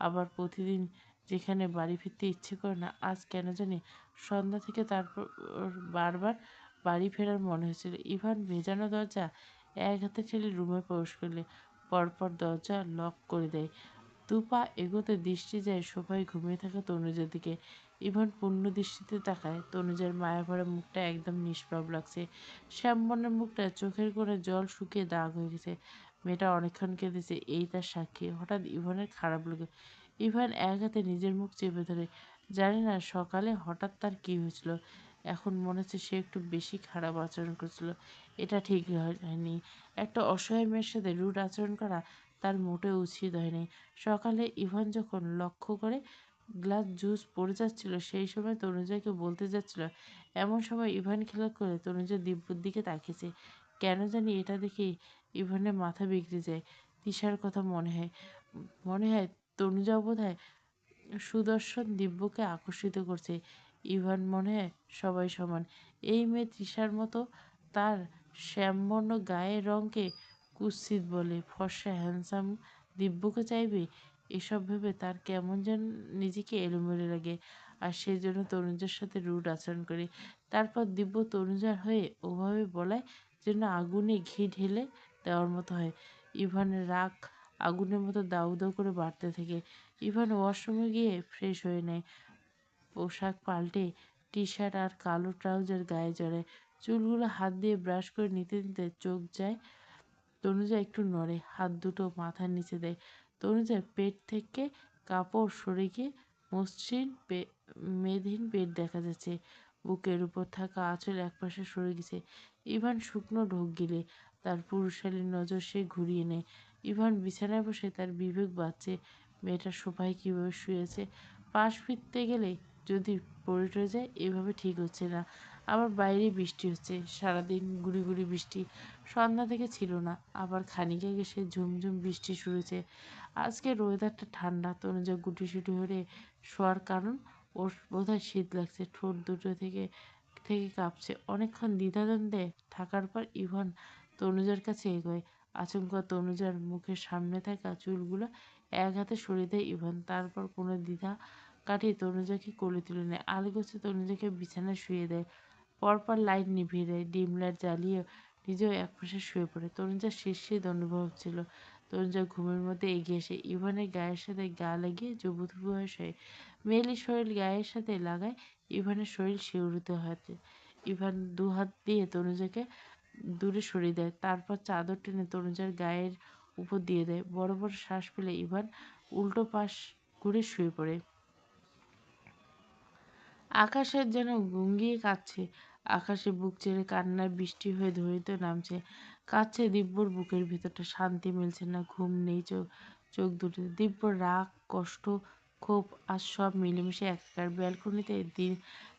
আবার প্রতিদিন যেখানে বাড়ি ফিরতে ইচ্ছে করে না, আজ কেন জানি সন্ধ্যা থেকে তারপর বারবার বাড়ি ফেরার মনে হয়েছিল। ইভান ভেজানো দরজা এক হাতে ঠেলে রুমে প্রবেশ করলে পরপর দরজা লক করে দেয়। দুপা এগোতে দৃষ্টি যায় সোফায় ঘুমিয়ে থাকা তনুজার দিকে। ইভান পূর্ণ দৃষ্টিতে তাকায়। তনুজার মায়াভরা মুখটা একদম নিষ্পাপ লাগছে। শ্যামবর্ণের মুখটা চোখের কোণে জল শুকিয়ে দাগ হয়ে গেছে। মেয়েটা অনেকক্ষণ কেঁদেছে, এই তার সাক্ষী। হঠাৎ ইভানের খারাপ লাগে। ইভান এক হাতে নিজের মুখ চেপে ধরে। জানি না সকালে হঠাৎ তার কী হয়েছিল। এখন মনে হচ্ছে সে একটু বেশি খারাপ আচরণ করেছিল। এটা ঠিক হয়নি। একটা অসহায় মেয়ের সাথে রুড আচরণ করা তার মোটেও উচিত হয়নি। সকালে ইভান যখন লক্ষ্য করে গ্লাস জুস পড়ে যাচ্ছিল, সেই সময় তনুজাকে বলতে যাচ্ছিল, এমন সময় ইভান খেয়াল করে তনুজা দিব্যর দিকে তাকিয়েছে। কেন জানি এটা দেখে ইভানের মাথা বিগড়ে যায়। তিশার কথা মনে হয় তনুজা বোধহয় সুদর্শন দিব্যকে আকর্ষিত করছে। ইভান মনে হয় সবাই সমান। এই মেয়ে তৃষার মতো তার শ্যামবর্ণ গায়ের রঙকে কুৎসিত বলে ফর্সা হ্যান্ডসাম দিব্যকে চাইবে। এসব ভেবে তার কেমন যেন নিজেকে এলোমেলো লাগে, আর সেই জন্য তনুজার সাথে রুড আচরণ করে। তারপর দিব্য তনুজার হয়ে ওভাবে বলায় যেন আগুনে ঘি ঢেলে দেওয়ার মতো হয়। ইভানের রাগ আগুনের মতো দাউ দাউ করে বাড়তে থাকে। ইভান ওয়াশরুমে গিয়ে ফ্রেশ হয়ে নেয়। পোশাক পাল্টে টি শার্ট আর কালো ট্রাউজার গায়ে জড়ায়। চুলগুলো হাত দিয়ে ব্রাশ করে নিতে নিতে চোখ যায়। তনুজা একটু নড়ে, হাত দুটো মাথার নিচে দেয়। তনুজার পেট থেকে কাপড় সরে গিয়ে মসৃণ মেদহীন পেট দেখা যাচ্ছে। বুকের উপর থাকা আঁচল একপাশে সরে গেছে। ইভান শুকনো ঢোক গিলে তার পুরুষালী নজর সে ঘুরিয়ে নেয়। ইভান বিছানায় বসে তার বিবেক বাজছে, মেয়েটা সোফায় কীভাবে শুয়েছে। পাশ ফিরতে গেলে যদি পড়ে টরে যায়, এভাবে ঠিক হচ্ছে না। আবার বাইরে বৃষ্টি হচ্ছে, সারাদিন গুড়ি গুড়ি বৃষ্টি। সন্ধ্যা থেকে ছিল না, আবার খানিক আগে সে ঝুমঝুম বৃষ্টি শুরু হয়েছে। আজকের ওয়েদারটা ঠান্ডা। তনুজা গুটিসুটি হয়ে শোয়ার কারণ ওর বোধহয় শীত লাগছে। ঠোঁট দুটো থেকে থেকে কাঁপছে। অনেকক্ষণ দ্বিধাদ্বন্দ্বে থাকার পর ইভান তনুজার কাছে এগোয়। আচমকা তনুজার মুখের সামনে থাকা চুলগুলো এক হাতে সরিয়ে দেয় ইভান। তারপর কোনো দ্বিধা কাটিয়ে তনুজাকে কোলে তুলে নেয়। আলগোছে তনুজাকে বিছানায় শুয়ে দেয়। পরপর লাইট নিভিয়ে দেয়। ডিম লাইট জ্বালিয়ে নিজেও একপাশে শুয়ে পড়ে। তনুজার শীত অনুভব হচ্ছিল। তনুজা ঘুমের মধ্যে এগিয়ে এসে ইভানের গায়ের সাথে গা লাগিয়ে জবুথবু হয়ে শোয়। মেয়েলি শরীর গায়ের সাথে লাগায় ইভানের শরীর শিহরিত হয়েছে। ইভান দু হাত দিয়ে তনুজাকে দূরে সরিয়ে দেয়। তারপর চাদর টেনে তনুজার গায়ের উপর দিয়ে দেয়। বড় বড় শ্বাস ফেলে ইভান উল্টো পাশ ঘুরে শুয়ে পড়ে। আকাশের যেন গুঙ্গিয়ে কাঁদছে। আকাশে বুক চেড়ে কান্নার বৃষ্টি হয়ে ধরিতে নামছে। কাঁদছে দিব্যর বুকের ভিতরটা। শান্তি মিলছে না, ঘুম নেই চোখ দুটোতে। দিব্যর রাগ, কষ্ট, ক্ষোভ আর সব মিলেমিশে একাকার। ব্যালকনিতে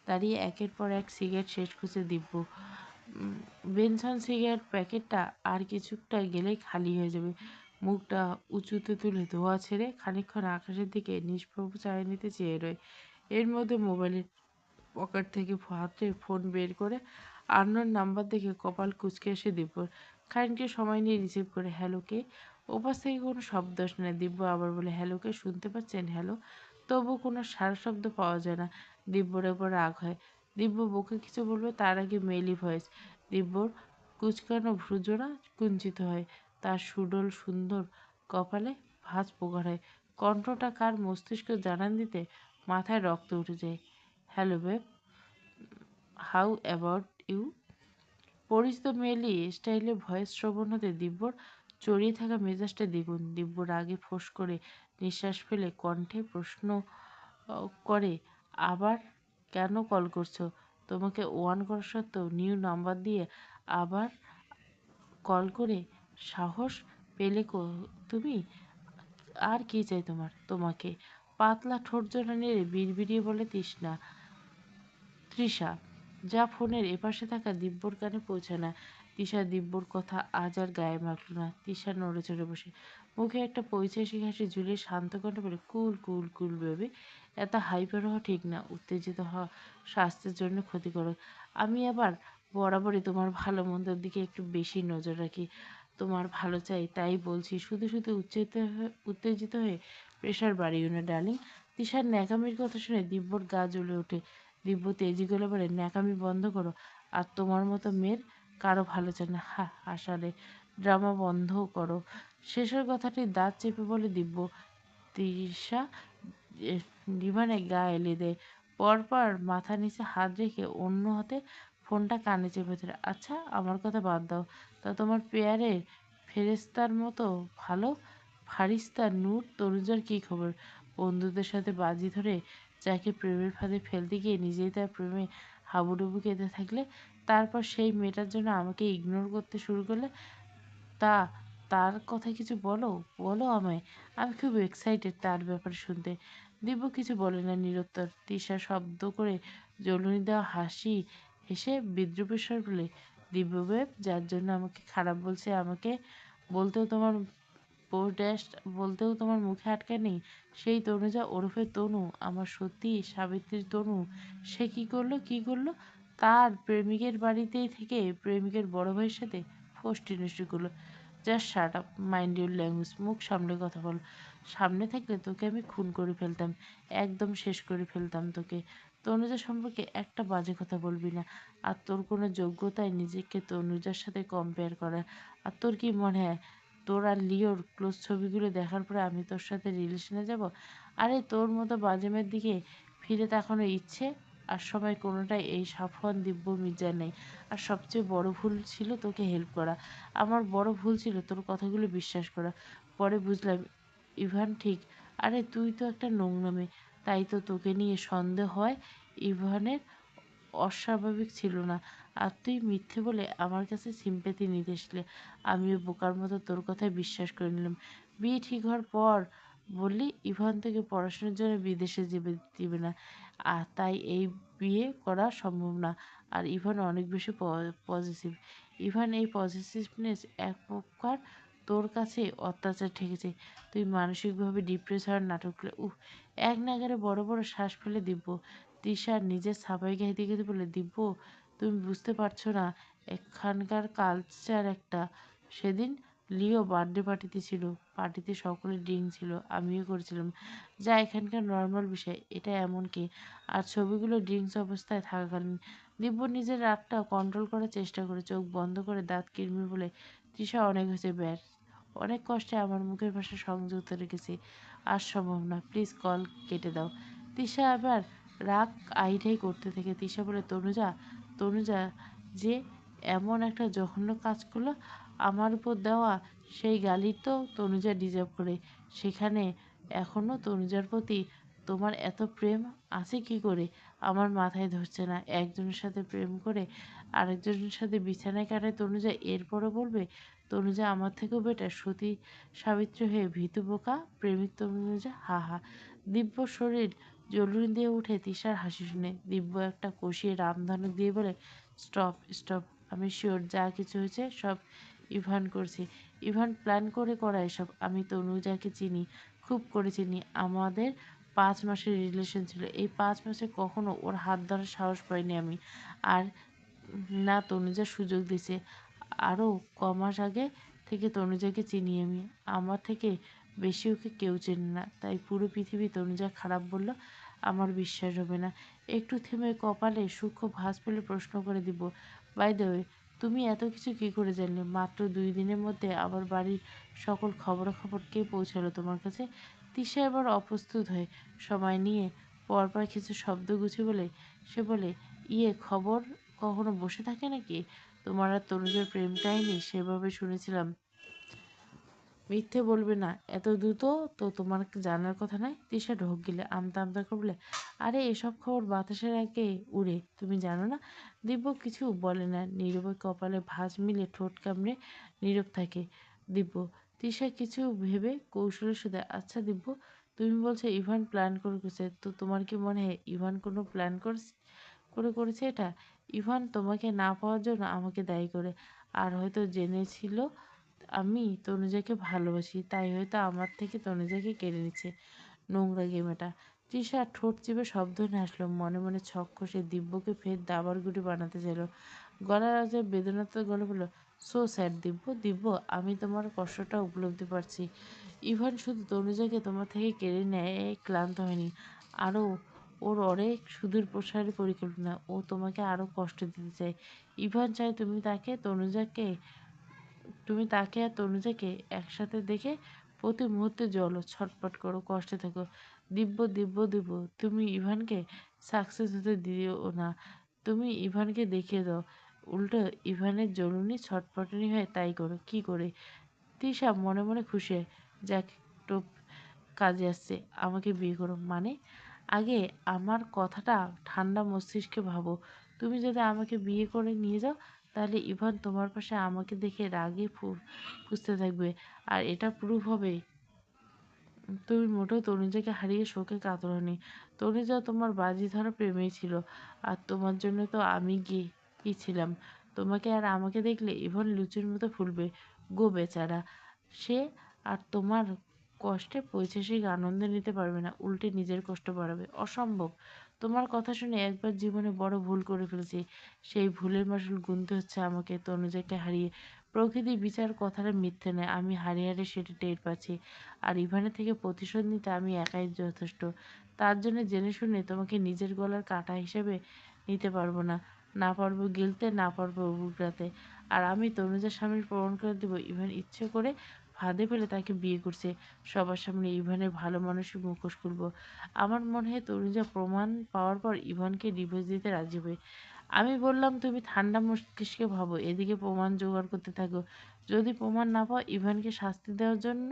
দাঁড়িয়ে একের পর এক সিগারেট শেষ করছে দিব্য। বেনসন সিগারেট প্যাকেটটা আর কিছুটা গেলেই খালি হয়ে যাবে। মুখটা উঁচুতে তুলে ধোঁয়া ছেড়ে খানিকক্ষণ আকাশের দিকে নিষ্প্রভ চারিণীতে চেয়ে রয়। এর মধ্যে মোবাইলের পকেট থেকে হাতে ফোন বের করে আননোন নাম্বার দেখে কপাল কুঁচকে এসে দিব্যর। খানিকটা সময় নিয়ে রিসিভ করে, হ্যালো কে? ওপাশ থেকে কোনো শব্দ আসে না। দিব্য আবার বলে, হ্যালো কে? শুনতে পাচ্ছেন? হ্যালো। তবু কোনো সারা শব্দ পাওয়া যায় না। দিব্যর এবার রাগ হয়। দিব্য বকে কিছু বলবে, তার আগে মেইলি ভয়েস। দিব্যর কুচকানো ভ্রুজোড়া কুঞ্চিত হয়। তার সুডল সুন্দর কপালে ভাঁজ প্রকার হয়। কণ্ঠটা কার মস্তিষ্ক জানান দিতে মাথায় রক্ত উঠে যায়। Hello babe, how about you? পরিচিত মেয়েলি স্টাইলে ভয়েস শ্রবণ হতে দিব্যর চড়িয়ে থাকা মেজাজটা দ্বিগুণ। দিব্য রাগে ফোঁস করে নিঃশ্বাস ফেলে কণ্ঠে প্রশ্ন করে, আবার কেন কল করছো? তোমাকে ওয়ান করা সত্ত্বেও নিউ নাম্বার দিয়ে আবার কল করে সাহস পেলে তুমি? আর কি চাই তোমাকে? পাতলা ঠোঁট জোড়া নেড়ে বিড়বিড়িয়ে বলে তৃষা। যা ফোনের এপাশে থাকা দিব্যর কানে পৌঁছায় না। তৃষা দিব্যর কথা আজ আর গায়ে মাখল না। তৃষা নড়ে চড়ে বসে, মুখে একটা পৈশাচিক হাসি ঝুলিয়ে শান্ত কণ্ঠে বলে, কুল কুল কুল বেবি, এত হাইপার হওয়া ঠিক না। উত্তেজিত হওয়া স্বাস্থ্যের জন্য ক্ষতিকারক। আমি আবার বরাবরই তোমার ভালো মন্দের দিকে একটু বেশি নজর রাখি। তোমার ভালো চাই, তাই বলছি। শুধু শুধু উত্তেজিত হয়ে প্রেশার বাড়িও না ডার্লিং। তৃষার ন্যাকামির কথা শুনে দিব্যর গা জ্বলে ওঠে। দিব্য তেজি গলে বলে, ন্যাকামি বন্ধ করো। আর তোমার মতো মেয়ের কারো ভালো চায় না। আসারে ড্রামা বন্ধ করো। শেষের কথাটি দাঁত চেপে বলে দিব্য। তৃষা ইভানের গা এলিয়ে দেয়। পরপর মাথা নিচে হাত রেখে অন্য হাতে ফোনটা কানে চেপে ধরে। আচ্ছা, আমার কথা বাদ দাও। তা তোমার পেয়ারের ফেরেস্তার মতো ভালো ফারিস্তা নূর তনুজার কী খবর? বন্ধুদের সাথে বাজি ধরে যাকে প্রেমের ফাঁদে ফেলতে গিয়ে নিজেই তার প্রেমে হাবুডুবু খেতে থাকলে, তারপর সেই মেয়েটার জন্য আমাকে ইগনোর করতে শুরু করলে। তা তার কথা কিছু বলো, বলো আমায়। আমি খুব এক্সাইটেড তার ব্যাপারে শুনতে। দিব্য কিছু বলে না, নিরুত্তর। তৃষা শব্দ করে জ্বলুনি দেওয়া হাসি হেসে বিদ্রূপের স্বর বলে, দিব্য বেব, যার জন্য আমাকে খারাপ বলছে, আমাকে বলতেও তোমার ড্যাশ বলতেও তোমার মুখে আটকা নেই, সেই তনুজা ওরফে তনু, আমার সত্যি সাবিত্রীর তনু। সে কি করলো, কি করলো? তার প্রেমিকের বাড়িতেই থেকে প্রেমিকের বড় ভাইয়ের সাথে ফষ্টি নষ্টি করলো। Just shut up, mind your language. মুখ সামলে কথা বল। সামনে থাকলে তোকে আমি খুন করে ফেলতাম, একদম শেষ করে ফেলতাম তোকে। তনুজা সম্পর্কে একটা বাজে কথা বলবি না। আর তোর কোনো যোগ্যতায় নিজেকে তনুজার সাথে কম্পেয়ার করার? আর তোর কি মনে হয় তোর আর লিওর ক্লোজ ছবিগুলো দেখার পরে আমি তোর সাথে রিলেশনে যাব? আরে তোর মতো বাজে মেয়ের দিকে ফিরে তাকানোর ইচ্ছে আর সময় কোনোটাই এই সাফওয়ান দিব্য মির্জার নেই। আর সবচেয়ে বড় ভুল ছিল তোকে হেল্প করা। আমার বড় ভুল ছিল তোর কথাগুলো বিশ্বাস করা। পরে বুঝলাম ইভান ঠিক। আরে তুই তো একটা নোংরা মেয়ে, তাই তো তোকে নিয়ে সন্দেহ হয়। ইভানের অস্বাভাবিক ছিল না। আর তুই মিথ্যে বলে আমার কাছে সিম্প্যাথি নিতে এসলে। আমিও বোকার মতো তোর কথায় বিশ্বাস করে নিলাম। বিয়ে ঠিক হওয়ার পর বললি ইভান তোকে পড়াশোনার জন্য বিদেশে যেতে দিবে না, আর তাই এই বিয়ে করা সম্ভব না। আর ইভান অনেক বেশি পজিটিভ। ইভান এই পজিটিভনেস এক প্রকার তোর কাছে অত্যাচার ঠেকেছে। তুই মানসিকভাবে ডিপ্রেস হওয়ার নাটক করলে। এক নাগারে বড় বড় শ্বাস ফেলে দিব্য। তৃষা নিজের সাফাই গাইতে গাইতে বলে, দিব্য, তুমি বুঝতে পারছো না, এখানকার কালচার একটা। সেদিন লিও বার্থডে পার্টিতে ছিল। পার্টিতে সকলে ড্রিঙ্ক ছিল, আমিও করেছিলাম, যা এখানকার নর্মাল বিষয়। এটা এমন কি? আর ছবিগুলো ড্রিঙ্কস অবস্থায় থাকাকালীন। দিব্য নিজের রাগটা কন্ট্রোল করার চেষ্টা করে চোখ বন্ধ করে দাঁত কিরমির বলে, তৃষা, অনেক হয়েছে, ব্যাস। অনেক কষ্টে আমার মুখের ভাষা সংযুক্ত রেখেছি। আর সম্ভব না, প্লিজ কল কেটে দাও। তৃষা আবার রাগ আইটাই করতে থাকে। তৃষা বলে, তনুজা, তনুজা যে এমন একটা জঘন্য কাজ করলো আমার উপর দেওয়া সেই গালি তো তনুজা ডিজার্ভ করে। সেখানে এখনও তনুজার প্রতি তোমার এত প্রেম আছে কি করে? আমার মাথায় ধরছে না। একজনের সাথে প্রেম করে আরেকজনের সাথে বিছানায় কাটায় তনুজা, এরপরও বলবে তনুজা আমার থেকেও বেটার? সতী সাবিত্রী হয়ে ভীতু বোকা প্রেমিক তনুজা, হা হা। দিব্য শরীর জ্বলুনি দিয়ে উঠে তৃষার হাসি শুনে। দিব্য একটা কষিয়ে রামধনুক দিয়ে বলে, স্টপ, স্টপ। আমি শিওর যা কিছু হয়েছে সব ইভান করছে। ইভান প্ল্যান করে করা এসব। আমি তনুজাকে চিনি, খুব করে চিনি। আমাদের 5 মাসের রিলেশন ছিল। এই 5 মাসে কখনো ওর হাত ধরার সাহস পাইনি আমি। আর না তনুজা সুযোগ দিছে। আরও কমাস আগে থেকে তনুজাকে চিনি আমি। আমার থেকে বেশি ওকে কেউ চেনে না। তাই পুরো পৃথিবী তনুজা খারাপ বলল আমার বিশ্বাস হবে না। একটু থেমে কপালে সূক্ষ্ম ভাঁজ ফেলে প্রশ্ন করে, দিব, বাই দ্য ওয়ে, তুমি এত কিছু কী করে জানলে? মাত্র 2 দিনের মধ্যে আমার বাড়ির সকল খবরাখবর কে পৌঁছালো তোমার কাছে? তৃষা এবার অপ্রস্তুত হয়ে সময় নিয়ে পরপর কিছু শব্দ গুছিয়ে বলে, সে বলে, ইয়ে, খবর কখনো বসে থাকে নাকি? তোমার আর তনুজের প্রেম কাহিনী সেভাবে শুনেছিলাম। মিথ্যে বলবে না, এত দ্রুত তো তোমার জানার কথা নয়। তৃষা ঢোক গিলে আমতা আমতা করে বলে, আরে এসব খবর বাতাসের আগে উড়ে, তুমি জানো না? দিব্য কিছু বলে না, নীরবে কপালে ভাঁজ মিলে ঠোঁট কামড়ে নীরব থাকে দিব্য। তৃষা কিছু ভেবে কৌশলের সাথে, আচ্ছা দিব্য, তুমি বলছো ইভান প্ল্যান করে করেছে, তো তোমার কি মনে হয় ইভান কোনো প্ল্যান করেছে এটা? ইভান তোমাকে না পাওয়ার জন্য আমাকে দায়ী করে, আর হয়তো জেনেছিল আমি তনুজাকে ভালোবাসি, তাই হয়তো আমার থেকে তনুজাকে কেড়ে নিচ্ছে। নোংরা গেম এটা। তৃষা ঠোঁট চেপে শব্দ নিয়ে হাসলো, মনে মনে ছক কষে দিব্যকে ফের দাবার গুটি বানাতে চাইল। গলার আজে বেদনাতে গলে বলল, সো স্যাড দিব্য, দিব্য, আমি তোমার কষ্টটা উপলব্ধি পারছি। ইভান শুধু তনুজাকে তোমার থেকে কেড়ে নেয় ক্লান্ত হয়নি, আরও ওর অনেক সুদূর প্রসারী পরিকল্পনা। ও তোমাকে আরও কষ্ট দিতে চায়। ইভান চায় তুমি তাকে আর তনুজাকে একসাথে দেখে প্রতি মুহূর্তে জ্বলো, ছটফট করো, কষ্টে থাকো। দিব্য দিব্য দিব্য, তুমি ইভানকে সাকসেস হতে দিও না। তুমি ইভানকে দেখিয়ে দাও। উল্টো ইভানের জ্বলুনি ছটফটানি হয়, তাই করো। কি করে? তৃষা মনে মনে খুশি হয়। যাক, টোপ কাজে আসছে। আমাকে বিয়ে করো মানে? আগে আমার কথাটা ঠান্ডা মস্তিষ্কে ভাবো। তুমি যদি আমাকে বিয়ে করে নিয়ে যাও, তাহলে ইভান তোমার পাশে আমাকে দেখে রাগে ফুঁসতে থাকবে। আর এটা প্রুফ হবে তুমি মোটেও তনুজাকে হারিয়ে শোকে কাতর হওনি। তনুজা তোমার বাজি ধরা প্রেমেই ছিল। আর তোমার জন্য তো আমি কি ছিলাম। তোমাকে আর আমাকে দেখলে ইভান লুচির মতো ফুলবে গো বেচারা। সে আর তোমার কষ্টে পৈশাসিক আনন্দ নিতে পারবে না, উল্টে নিজের কষ্ট বাড়াবে। অসম্ভব। তোমার কথা শুনে একবার জীবনে বড় ভুল করে ফেলেছি। সেই ভুলের মাসুল গুনতে হচ্ছে আমাকে তনুজাকে হারিয়ে। প্রকৃতি বিচার কথাটা মিথ্যে নয়, আমি হারিয়ে হারিয়ে সেটা টের পাচ্ছি। আর ইভানের থেকে প্রতিশোধ নিতে আমি একাই যথেষ্ট। তার জন্য জেনে শুনে তোমাকে নিজের গলার কাঁটা হিসেবে নিতে পারবো না। না পারবো গিলতে, না পারবো উগরাতে। আর আমি তনুজার সামনে প্রমাণ করে দেবো ইভান ইচ্ছে করে ফাঁদে ফেলে তাকে বিয়ে করছে। সবার সামনে ইভানের ভালো মানুষের মুখোশ খুলবো। আমার মনে হয় তনুজা প্রমাণ পাওয়ার পর ইভানকে ডিভোর্স দিতে রাজি হবে। আমি বললাম তুমি ঠান্ডা মস্তিষ্কে ভাবো, এদিকে প্রমাণ জোগাড় করতে থাকো। যদি প্রমাণ না পাও, ইভানকে শাস্তি দেওয়ার জন্য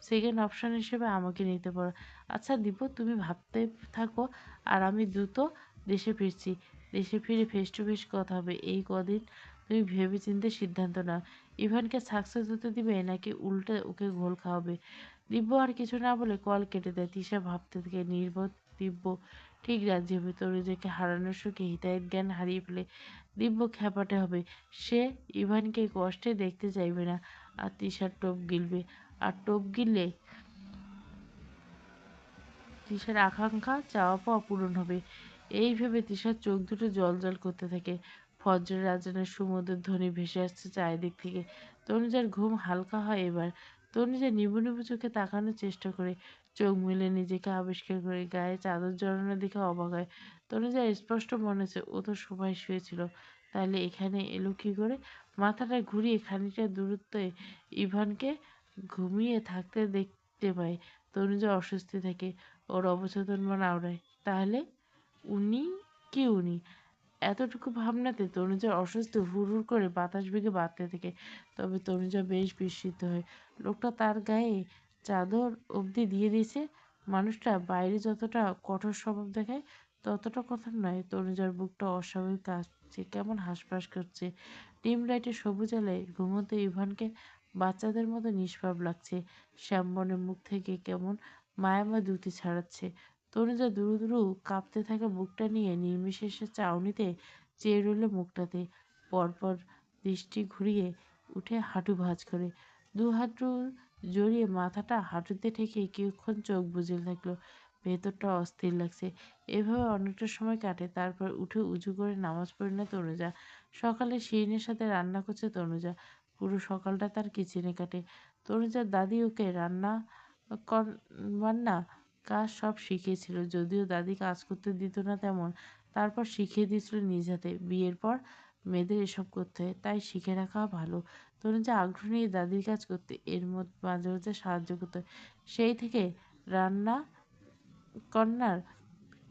সেকেন্ড অপশন হিসেবে আমাকে নিতে পারো। আচ্ছা দীপু, তুমি ভাবতে থাকো, আর আমি দ্রুত দেশে ফিরছি। দেশে ফিরে ফেস টু ফেস কথা হবে। এই কদিন তুমি ভেবে চিন্তে সিদ্ধান্ত নাও, ইভানকে সাকসেস হতে দিবে নাকি উল্টে ওকে ঘোল খাওয়াবে। দিব্য আর কিছু না বলে কল কেটে দেয়। তিশা ভাবতে থেকে নির্বোধ দিব্য ঠিক রাজি হবে। তরুজকে হারানোর সুখে হিতাহিত জ্ঞান হারিয়ে ফেলে দিব্য খ্যাপাটে হবে। সে ইভানকে কষ্টে দেখতে চাইবে না। আর তিশার টোপ গিলবে। আর টোপ গিললে তিশার আকাঙ্ক্ষা চাওয়া পাওয়া পূরণ হবে। এই ভেবে তিশার চোখ দুটো জ্বলজ্বল করতে থাকে। ফজরের আজানের সুমধুর ধ্বনি ভেসে আসছে চারিদিক থেকে। তনুজার ঘুম হালকা হয় এবার। তনুজা নিবু নিবু চোখে তাকানোর চেষ্টা করে। চোখ মেলে নিজেকে আবিষ্কার করে গায়ে চাদর জড়ানো দেখে অবাক হয়। তনুজার স্পষ্ট মনে হচ্ছে ও তো সোফায় শুয়েছিল, তাহলে এখানে এলো কি করে? মাথাটা ঘুরিয়ে খানিকটা দূরত্বে ইভানকে ঘুমিয়ে থাকতে দেখতে পায়। তনুজা অস্বস্তি থাকে। ওর অবচেতন মন আওড়ায়। তাহলে উনি কি উনি? এতটুকু ভাবনাতে তনুজার অস্বস্তি হুড় করে বাতাস বেগে বাড়তে থাকে। তবে তনুজা বেশ বিস্মিত হয়। লোকটা তার গায়ে চাদর অবধি দিয়ে দিয়েছে। মানুষটা বাইরে যতটা কঠোর স্বভাব দেখায়, ততটা কঠোর নয়। তনুজার বুকটা অস্বাভাবিক কাঁপছে, কেমন হাঁসফাঁস করছে। ডিম লাইটের সবুজ আলোয় ঘুমোতে ইভানকে বাচ্চাদের মতো নিষ্পাপ লাগছে। শ্যামবনের মুখ থেকে কেমন মায়াময় দ্যুতি ছড়াচ্ছে। তনুজা দুরু দুরু কাঁপতে থাকা বুকটা নিয়ে নির্বিশেষে চাউনিতে চেয়ে রইল মুখটাতে। পরপর দৃষ্টি ঘুরিয়ে উঠে হাঁটু ভাঁজ করে দু হাঁটু জড়িয়ে মাথাটা হাঁটুতে ঠেকে কিছুক্ষণ চোখ বুজে থাকলো। ভেতরটা অস্থির লাগছে। এভাবে অনেকটা সময় কাটে। তারপর উঠে উজু করে নামাজ পড়ে না তনুজা। সকালে শিরিনের সাথে রান্না করছে তনুজা। পুরো সকালটা তার কিচেনে কাটে। তনুজার দাদি ওকে রান্না বান্না কাজ সব শিখিয়েছিল, যদিও দাদি কাজ করতে দিত না তেমন। তারপর শিখিয়ে দিয়েছিল নিজ হাতে। বিয়ের পর মেয়েদের এসব করতে হয়, তাই শিখে রাখা ভালো। তনুজা আগ্রহ নিয়ে দাদির কাজ করতে, এর মধ্যে মাঝে মাঝে সাহায্য করতে হয়। সেই থেকে রান্না কন্যার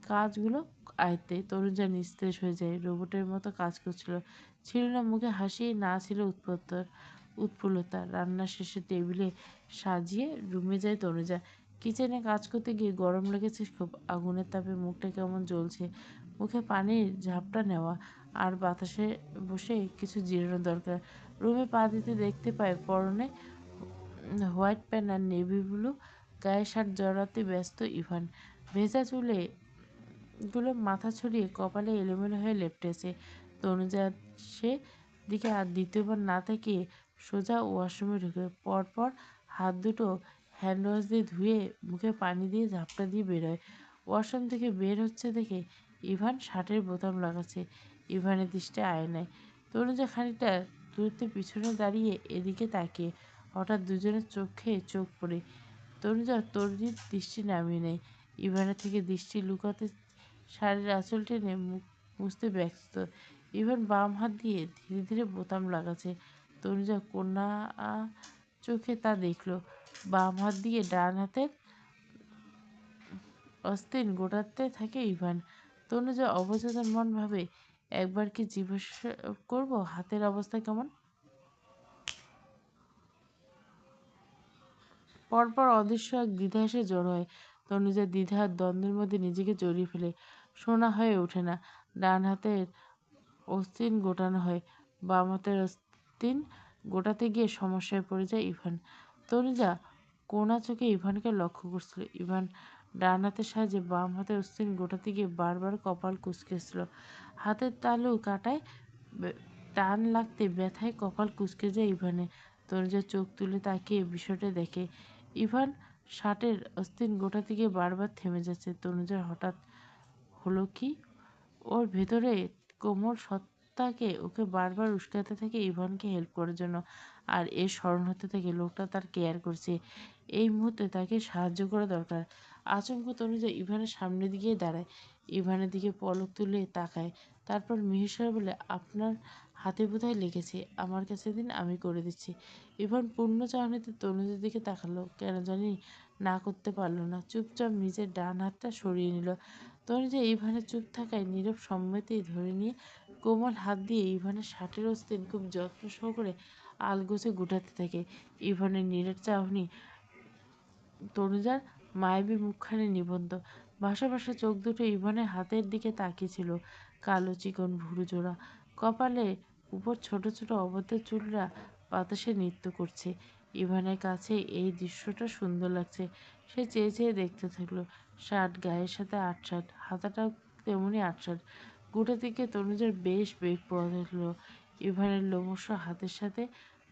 কাজগুলো আয়ত্তে। তনুজা নিস্তেজ হয়ে যায়, রোবটের মতো কাজ করছিল। ছিল না মুখে হাসি, না ছিল উৎফুল্লতা। রান্না শেষে টেবিলে সাজিয়ে রুমে যায় তনুজা। কিচেনে কাজ করতে গিয়ে গরম লেগেছে খুব। আগুনের তাপে মুখটা কেমন জ্বলছে। মুখে পানির ঝাপটা নেওয়া আর বাতাসে বসে কিছু জিরানো দরকার। রুমে পা দিতে দেখতে পায় পরনে হোয়াইট প্যান্ট আর নেভি ব্লু গায়ে শার্ট জড়াতে ব্যস্ত ইভান। ভেজা চুলে গুলো মাথা ছড়িয়ে কপালে এলোমেলো হয়ে লেপ্টেছে। তনুজা সে দিকে আর দ্বিতীয়বার না তাকিয়ে সোজা ওয়াশরুমে ঢুকে পরপর হাত দুটো হ্যান্ড ওয়াশ দিয়ে ধুয়ে মুখে পানি দিয়ে ঝাপটা দিয়ে বেরোয়। ওয়াশরুম থেকে বের হচ্ছে দেখে ইভান শার্টের বোতাম লাগাচ্ছে। ইভানের দৃষ্টি আয়নায়। তনুজা খানিকটা দূরত্বে পিছনে দাঁড়িয়ে এদিকে তাকিয়ে। হঠাৎ দুজনের চোখে চোখ পড়ে। তনুজা তরুণীর দৃষ্টি নামিয়ে নেয়। ইভানের থেকে দৃষ্টি লুকাতে শাড়ির আঁচল টেনে মুখ মুছতে ব্যস্ত। ইভান বাম হাত দিয়ে ধীরে ধীরে বোতাম লাগাচ্ছে। তনুজা কন্যা চোখে তা দেখল। বাম হাত দিয়ে ডান হাতের অস্তিন গোটাতে থাকে ইভান। তনুজা অবচেতন মন ভাবে, একবার কি জিজ্ঞাসা করবো হাতের অবস্থা কেমন। পরপর অদৃশ্য এক দ্বিধা এসে জড়ো হয়। তনুজা দ্বিধার দ্বন্দ্বের মধ্যে নিজেকে জড়িয়ে ফেলে। শোনা হয়ে ওঠে না। ডান হাতের অস্তিন গোটানো হয়, বাম হাতের অস্তিন গোটাতে গিয়ে সমস্যায় পড়ে যায় ইভান। তনুজা কোনা চোখে ইভানকে লক্ষ্য করছিল। ইভান ডান হাতের সাহায্যে বাম হাতের অস্তিন গোটাতে গিয়ে বারবার কপাল কুঁচকেছিল। হাতের তালু কাটায় টান লাগতে ব্যথায় কপাল কুঁচকে যায় ইভানের। তনুজা চোখ তুলে তাকিয়ে বিষয়টা দেখে। ইভান শার্টের অস্তিন গোটাতে গিয়ে বারবার থেমে যাচ্ছে। তনুজার হঠাৎ হলো কি, ওর ভেতরে কোমল সত্তাকে ওকে বারবার উস্কাতে থাকে ইভানকে হেল্প করার জন্য। আর এর স্মরণ হতে থাকে লোকটা তার কেয়ার করছে, এই মুহূর্তে তাকে সাহায্য করা দরকার। আচমকা তনুজা ইভানের সামনের দিকে দাঁড়ায়, ইভানের দিকে পলক তুলে তাকায়, তারপর মিহির বলে, আপনার হাতে বোধহয় লেগেছে, আমার কাছে দিন, আমি করে দিচ্ছি। ইভান পূর্ণ চাহনিতে তনুজার দিকে তাকালো, কেন জানি না করতে পারল না। চুপচাপ নিজের ডান হাতটা সরিয়ে নিল। তনুজা ইভানের চুপ থাকায় নীরব সম্মতি ধরে নিয়ে কোমল হাত দিয়ে ইভানের শার্টের অস্তিন খুব যত্ন সহকারে আলগোছে গুটাতে থাকে। ইভানের নীরব চাহনি তনুজার মায়াবী মুখখানি নিবন্ধ। ভাসা ভাসা চোখ দুটো ইভানের হাতের দিকে তাকিয়েছিল। কালো চিকন ভুরু জোড়া, কপালে উপর ছোট ছোট অবদ্ধ চুলরা বাতাসে নৃত্য করছে। ইভানের কাছে এই দৃশ্যটা সুন্দর লাগছে। সে চেয়ে চেয়ে দেখতে থাকলো। শার্ট গায়ের সাথে আটসাঁট, হাতাটাও তেমনি আটসাঁট। গোটা থেকে তনুজার বেশ বেগ পাওয়া থাকলো। ইভানের লোমশ হাতের সাথে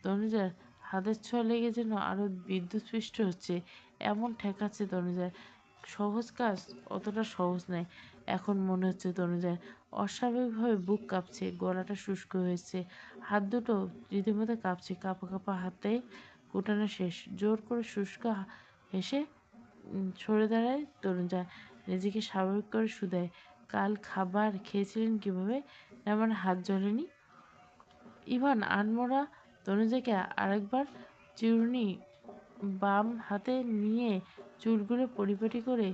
তনুজার হাতের ছোঁয়া লেগে যেন আরো বিদ্যুৎস্পৃষ্ট হচ্ছে, এমন ঠেকাচ্ছে তনুজার। সহজ কাজ অতটা সহজ নয়। এখন মনে হচ্ছে তনুজার অস্বাভাবিকভাবে বুক কাঁপছে, গলাটা শুষ্ক হয়েছে, হাত দুটো রীতিমতো কাঁপছে। কাঁপা কাঁপা হাতে গোটানো শেষ। জোর করে শুষ্ক হেসে সরে দাঁড়ায় তনুজা, নিজেকে স্বাভাবিক করে শুধায়, কাল খাবার খেয়েছিলেন কিভাবে, এমন হাত জ্বলেনি। ইভান আনমরা তনুজাকে আরেকবার চিরুনি বাম হাতে নিয়ে চুলগুলো পরিপাটি করে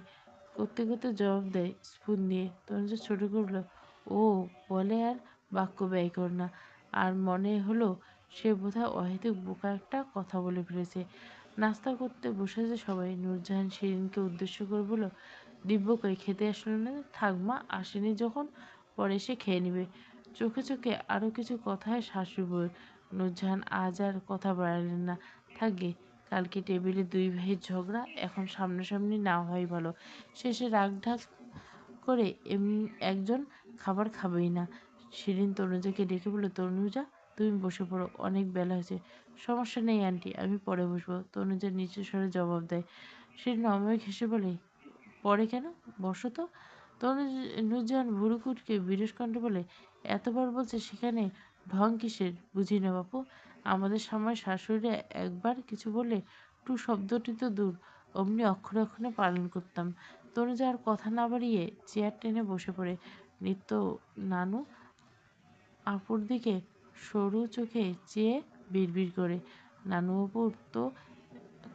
করতে করতে জবাব দেয় স্পুন দিয়ে। তনুজা ছোট করল, ও বলে আর বাক্য ব্যয় কর না। আর মনে হলো সে বোধহয় অহেতুক বোকা একটা কথা বলে ফেলেছে। নাস্তা করতে বসেছে সবাই। নূরজাহান শিরিনকে উদ্দেশ্য করে বলল, দিব্য কই, খেতে আসলো না? থাক মা, আসেনি যখন, পরে এসে খেয়ে নিবে। চোখে চোখে আরও কিছু কথায় শাশুড়ি বউয়ের। নূরজাহান আজ আর কথা বাড়ালেন না। থাকবে, কালকে টেবিলে দুই ভাইয়ের ঝগড়া, এখন সামনাসামনি না হওয়াই ভালো। শেষে রাগঢাক করে একজন খাবার খাবেই না। শিরিন তনুজাকে ডেকে বলল, তনুজা তুমি বসে পড়ো, অনেক বেলা হয়েছে। সমস্যা নেই আন্টি, আমি পরে বসবো, তনুজা নিচু স্বরে জবাব দেয়। শিরিন অময় হেসে বলে, পরে কেন, বসো তো। নূরজাহান ভুরু কুটকে বিরস কণ্ঠে বলে, এতবার বলছে সেখানে ঢং কিসের, বুঝি না বাপু। আমাদের সময় শাশুড়িরা একবার কিছু বললে টু শব্দটি তো দূর, অমনি অক্ষরে অক্ষরে পালন করতাম। তনুজা আর কথা না বাড়িয়ে চেয়ার টেনে বসে পড়ে। নিত্য নানু আপুর দিকে সরু চোখে চেয়ে বিড়বিড় করে, নানু আপুর তো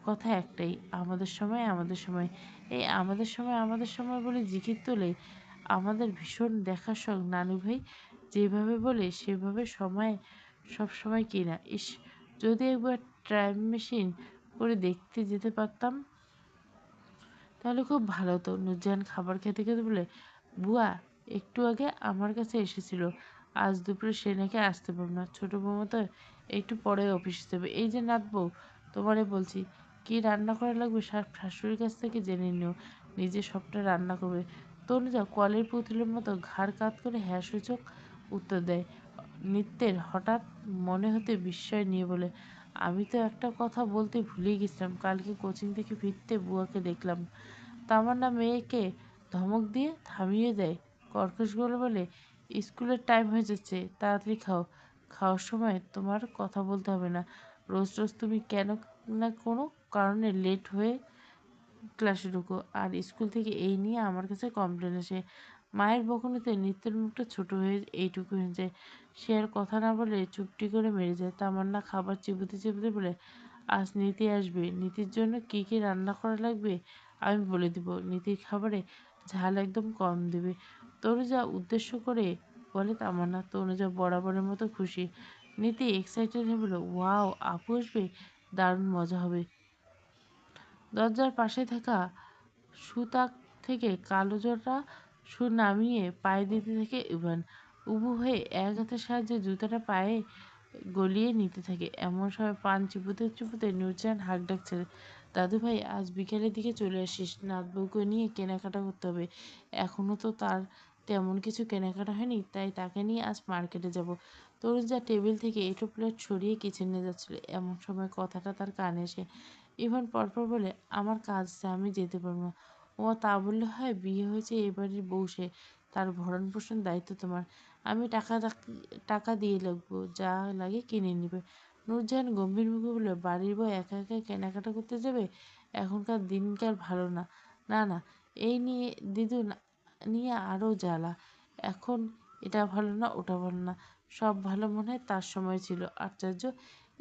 কথা একটাই, আমাদের সময়, আমাদের সময়। এই আমাদের সময় আমাদের সময় বলে জিকির তোলে। আমাদের ভীষণ দেখার শখ নানু ভাই, যেভাবে বলে সেভাবে সময়, সব সময় কি না। ইস, যদি একবার টাইম মেশিন করে দেখতে যেতে পারতাম তাহলে খুব ভালো হতো। নূরজাহান খাবার খেতে খেতে বলে, বুয়া একটু আগে আমার কাছে এসেছিল, আজ দুপুরে সে নাকি আসতে পারবে না, ছোটো বৌমা তো একটু পরে অফিসে যাবে। এই যে নাথ বউ, তোমারে বলছি, কি রান্না করা লাগবে শাশুড়ির কাছ থেকে জেনে নিও, নিজে সবটা রান্না করবে। তনুজা কলের পুতুলের মতো ঘাড় কাত করে হ্যাঁ সূচক উত্তর দেয়। নিত্যের হঠাৎ মনে হতে বিস্ময় নিয়ে বলে, আমি তো একটা কথা বলতে ভুলেই গেছিলাম, কালকে কোচিং থেকে ফিরতে বুয়াকে দেখলাম। তামান্না মেয়েকে ধমক দিয়ে থামিয়ে দেয়, কর্কশ গলায় বলে, স্কুলের টাইম হয়ে যাচ্ছে, তাড়াতাড়ি খাও, খাওয়ার সময় তোমার কথা বলতে হবে না। রোজ রোজ তুমি কেন না কোনো কারণে লেট হয়ে ক্লাসে ঢুকো, আর স্কুল থেকে এই নিয়ে আমার কাছে কমপ্লেন আসে। মায়ের বকুনিতে নিত্যের মুখটা ছোট হয়ে এইটুকু হয়ে যায়। সে আর কথা না বলে চুপটি করে মেরে যায়। তামান্না খাবার চিবোতে চিবোতে বলে, আজ নীতি আসবে, নীতির জন্য কী কী রান্না করা লাগবে আমি বলে দিব। নীতির খাবারে ঝাল একদম কম দেবে। তনুজা উদ্দেশ্য করে বলে তামান্না। তনুজা বরাবরের মতো খুশি। নীতি এক্সাইটেড হয়ে বলল, ওয়াও, আপু আসবে, দারুণ মজা হবে। দরজার পাশে থাকা সুতাক থেকে কালো জোড়া শু নামিয়ে পায়ে দিতে থাকে ইভান। উবু হয়ে এক হাতের সাহায্যে জুতাটা পায়ে গলিয়ে নিতে থাকে। এমন সময় পান চিপুতে চিপুতে নূরজাহান হাঁক ডাকছে, দাদু ভাই, আজ বিকেলের দিকে চলে আসিস, নাতবউকে নিয়ে কেনাকাটা করতে হবে। এখনও তো তার তেমন কিছু কেনাকাটা হয়নি, তাই তাকে নিয়ে আজ মার্কেটে যাব। তরুজা টেবিল থেকে এঁটো প্লেট সরিয়ে কিচেনে যাচ্ছিল, এমন সময় কথাটা তার কানে আসে। ইভান পরপর বলে, আমার কাজ আছে, আমি যেতে পারবো না। ও তা বললে হয়, বিয়ে হয়েছে এ বাড়ির বউ সে, তার ভরণ পোষণ দায়িত্ব তোমার। আমি টাকা দিয়ে লাগবো, যা লাগে কিনে নিবে। নূরজাহান গম্ভীর মুখে বলল, বাড়ির বউ একা একা কেনাকাটা করতে যাবে? এখনকার দিনকাল ভালো না। না না, এই নিয়ে দিদুন নিয়ে আরও জ্বালা। এখন এটা ভালো না, ওটা ভালো না, সব ভালো মনে হয় তার সময় ছিল। আশ্চর্য।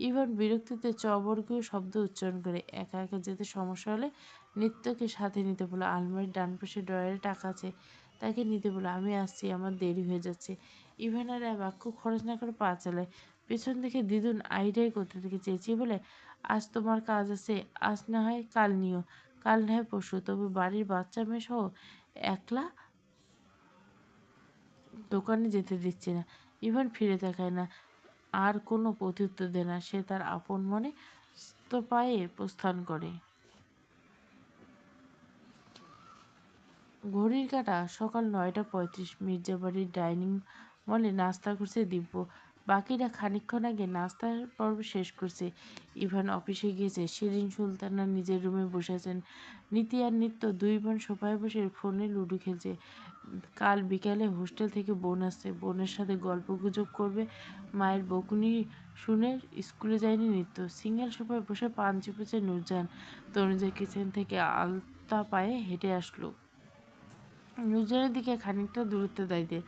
ইভান বিরক্তিতে চবর্গীয় শব্দ উচ্চারণ করে। একা একা যেতে সমস্যা হলে নিত্যকে সাথে নিতে বলো। আলমারির ডান পাশে ড্রয়ারে টাকা আছে, তাকে নিতে বলো। আমি আসছি, আমার দেরি হয়ে যাচ্ছে। ইভান আর বাক্য খরচ না করে পা চালায়। পেছন থেকে দিদুন আইডিয়াই করতে থেকে চেঁচিয়ে বলে, আজ তোমার কাজ আছে, আজ না হয় কাল নিও, কাল না হয় পরশু, তবে বাড়ির বাচ্চা মেয়ে সহ একলা দোকানে যেতে দিচ্ছি না। ইভান ফিরে তাকায় না, আর কোনো প্রত্যুত্তর দেয় না। সে তার আপন মনে পায়ে প্রস্থান করে। ঘড়ির কাঁটা সকাল ৯:৩৫। মির্জাবাড়ির ডাইনিং মলে নাস্তা করছে দিব্য। বাকিরা খানিকক্ষণ আগে নাস্তার পর্ব শেষ করছে। ইভান অফিসে গিয়েছে। শিরিন সুলতানা নিজের রুমে বসে আছেন। নীতি আর নিত্য দুই বোন সোফায় বসে ফোনে লুডো খেলছে। কাল বিকালে হোস্টেল থেকে বোন আসছে, বোনের সাথে গল্প গুজব করবে। মায়ের বকুনি শুনে স্কুলে যায়নি নিত্য। সিঙ্গেল সোফায় বসে পান চিপেছে নূরজাহান। তনুজা কিচেন থেকে আলতা পায়ে হেঁটে আসলো। নুরজানের দিকে খানিকটা দূরত্বে দাঁড়িয়ে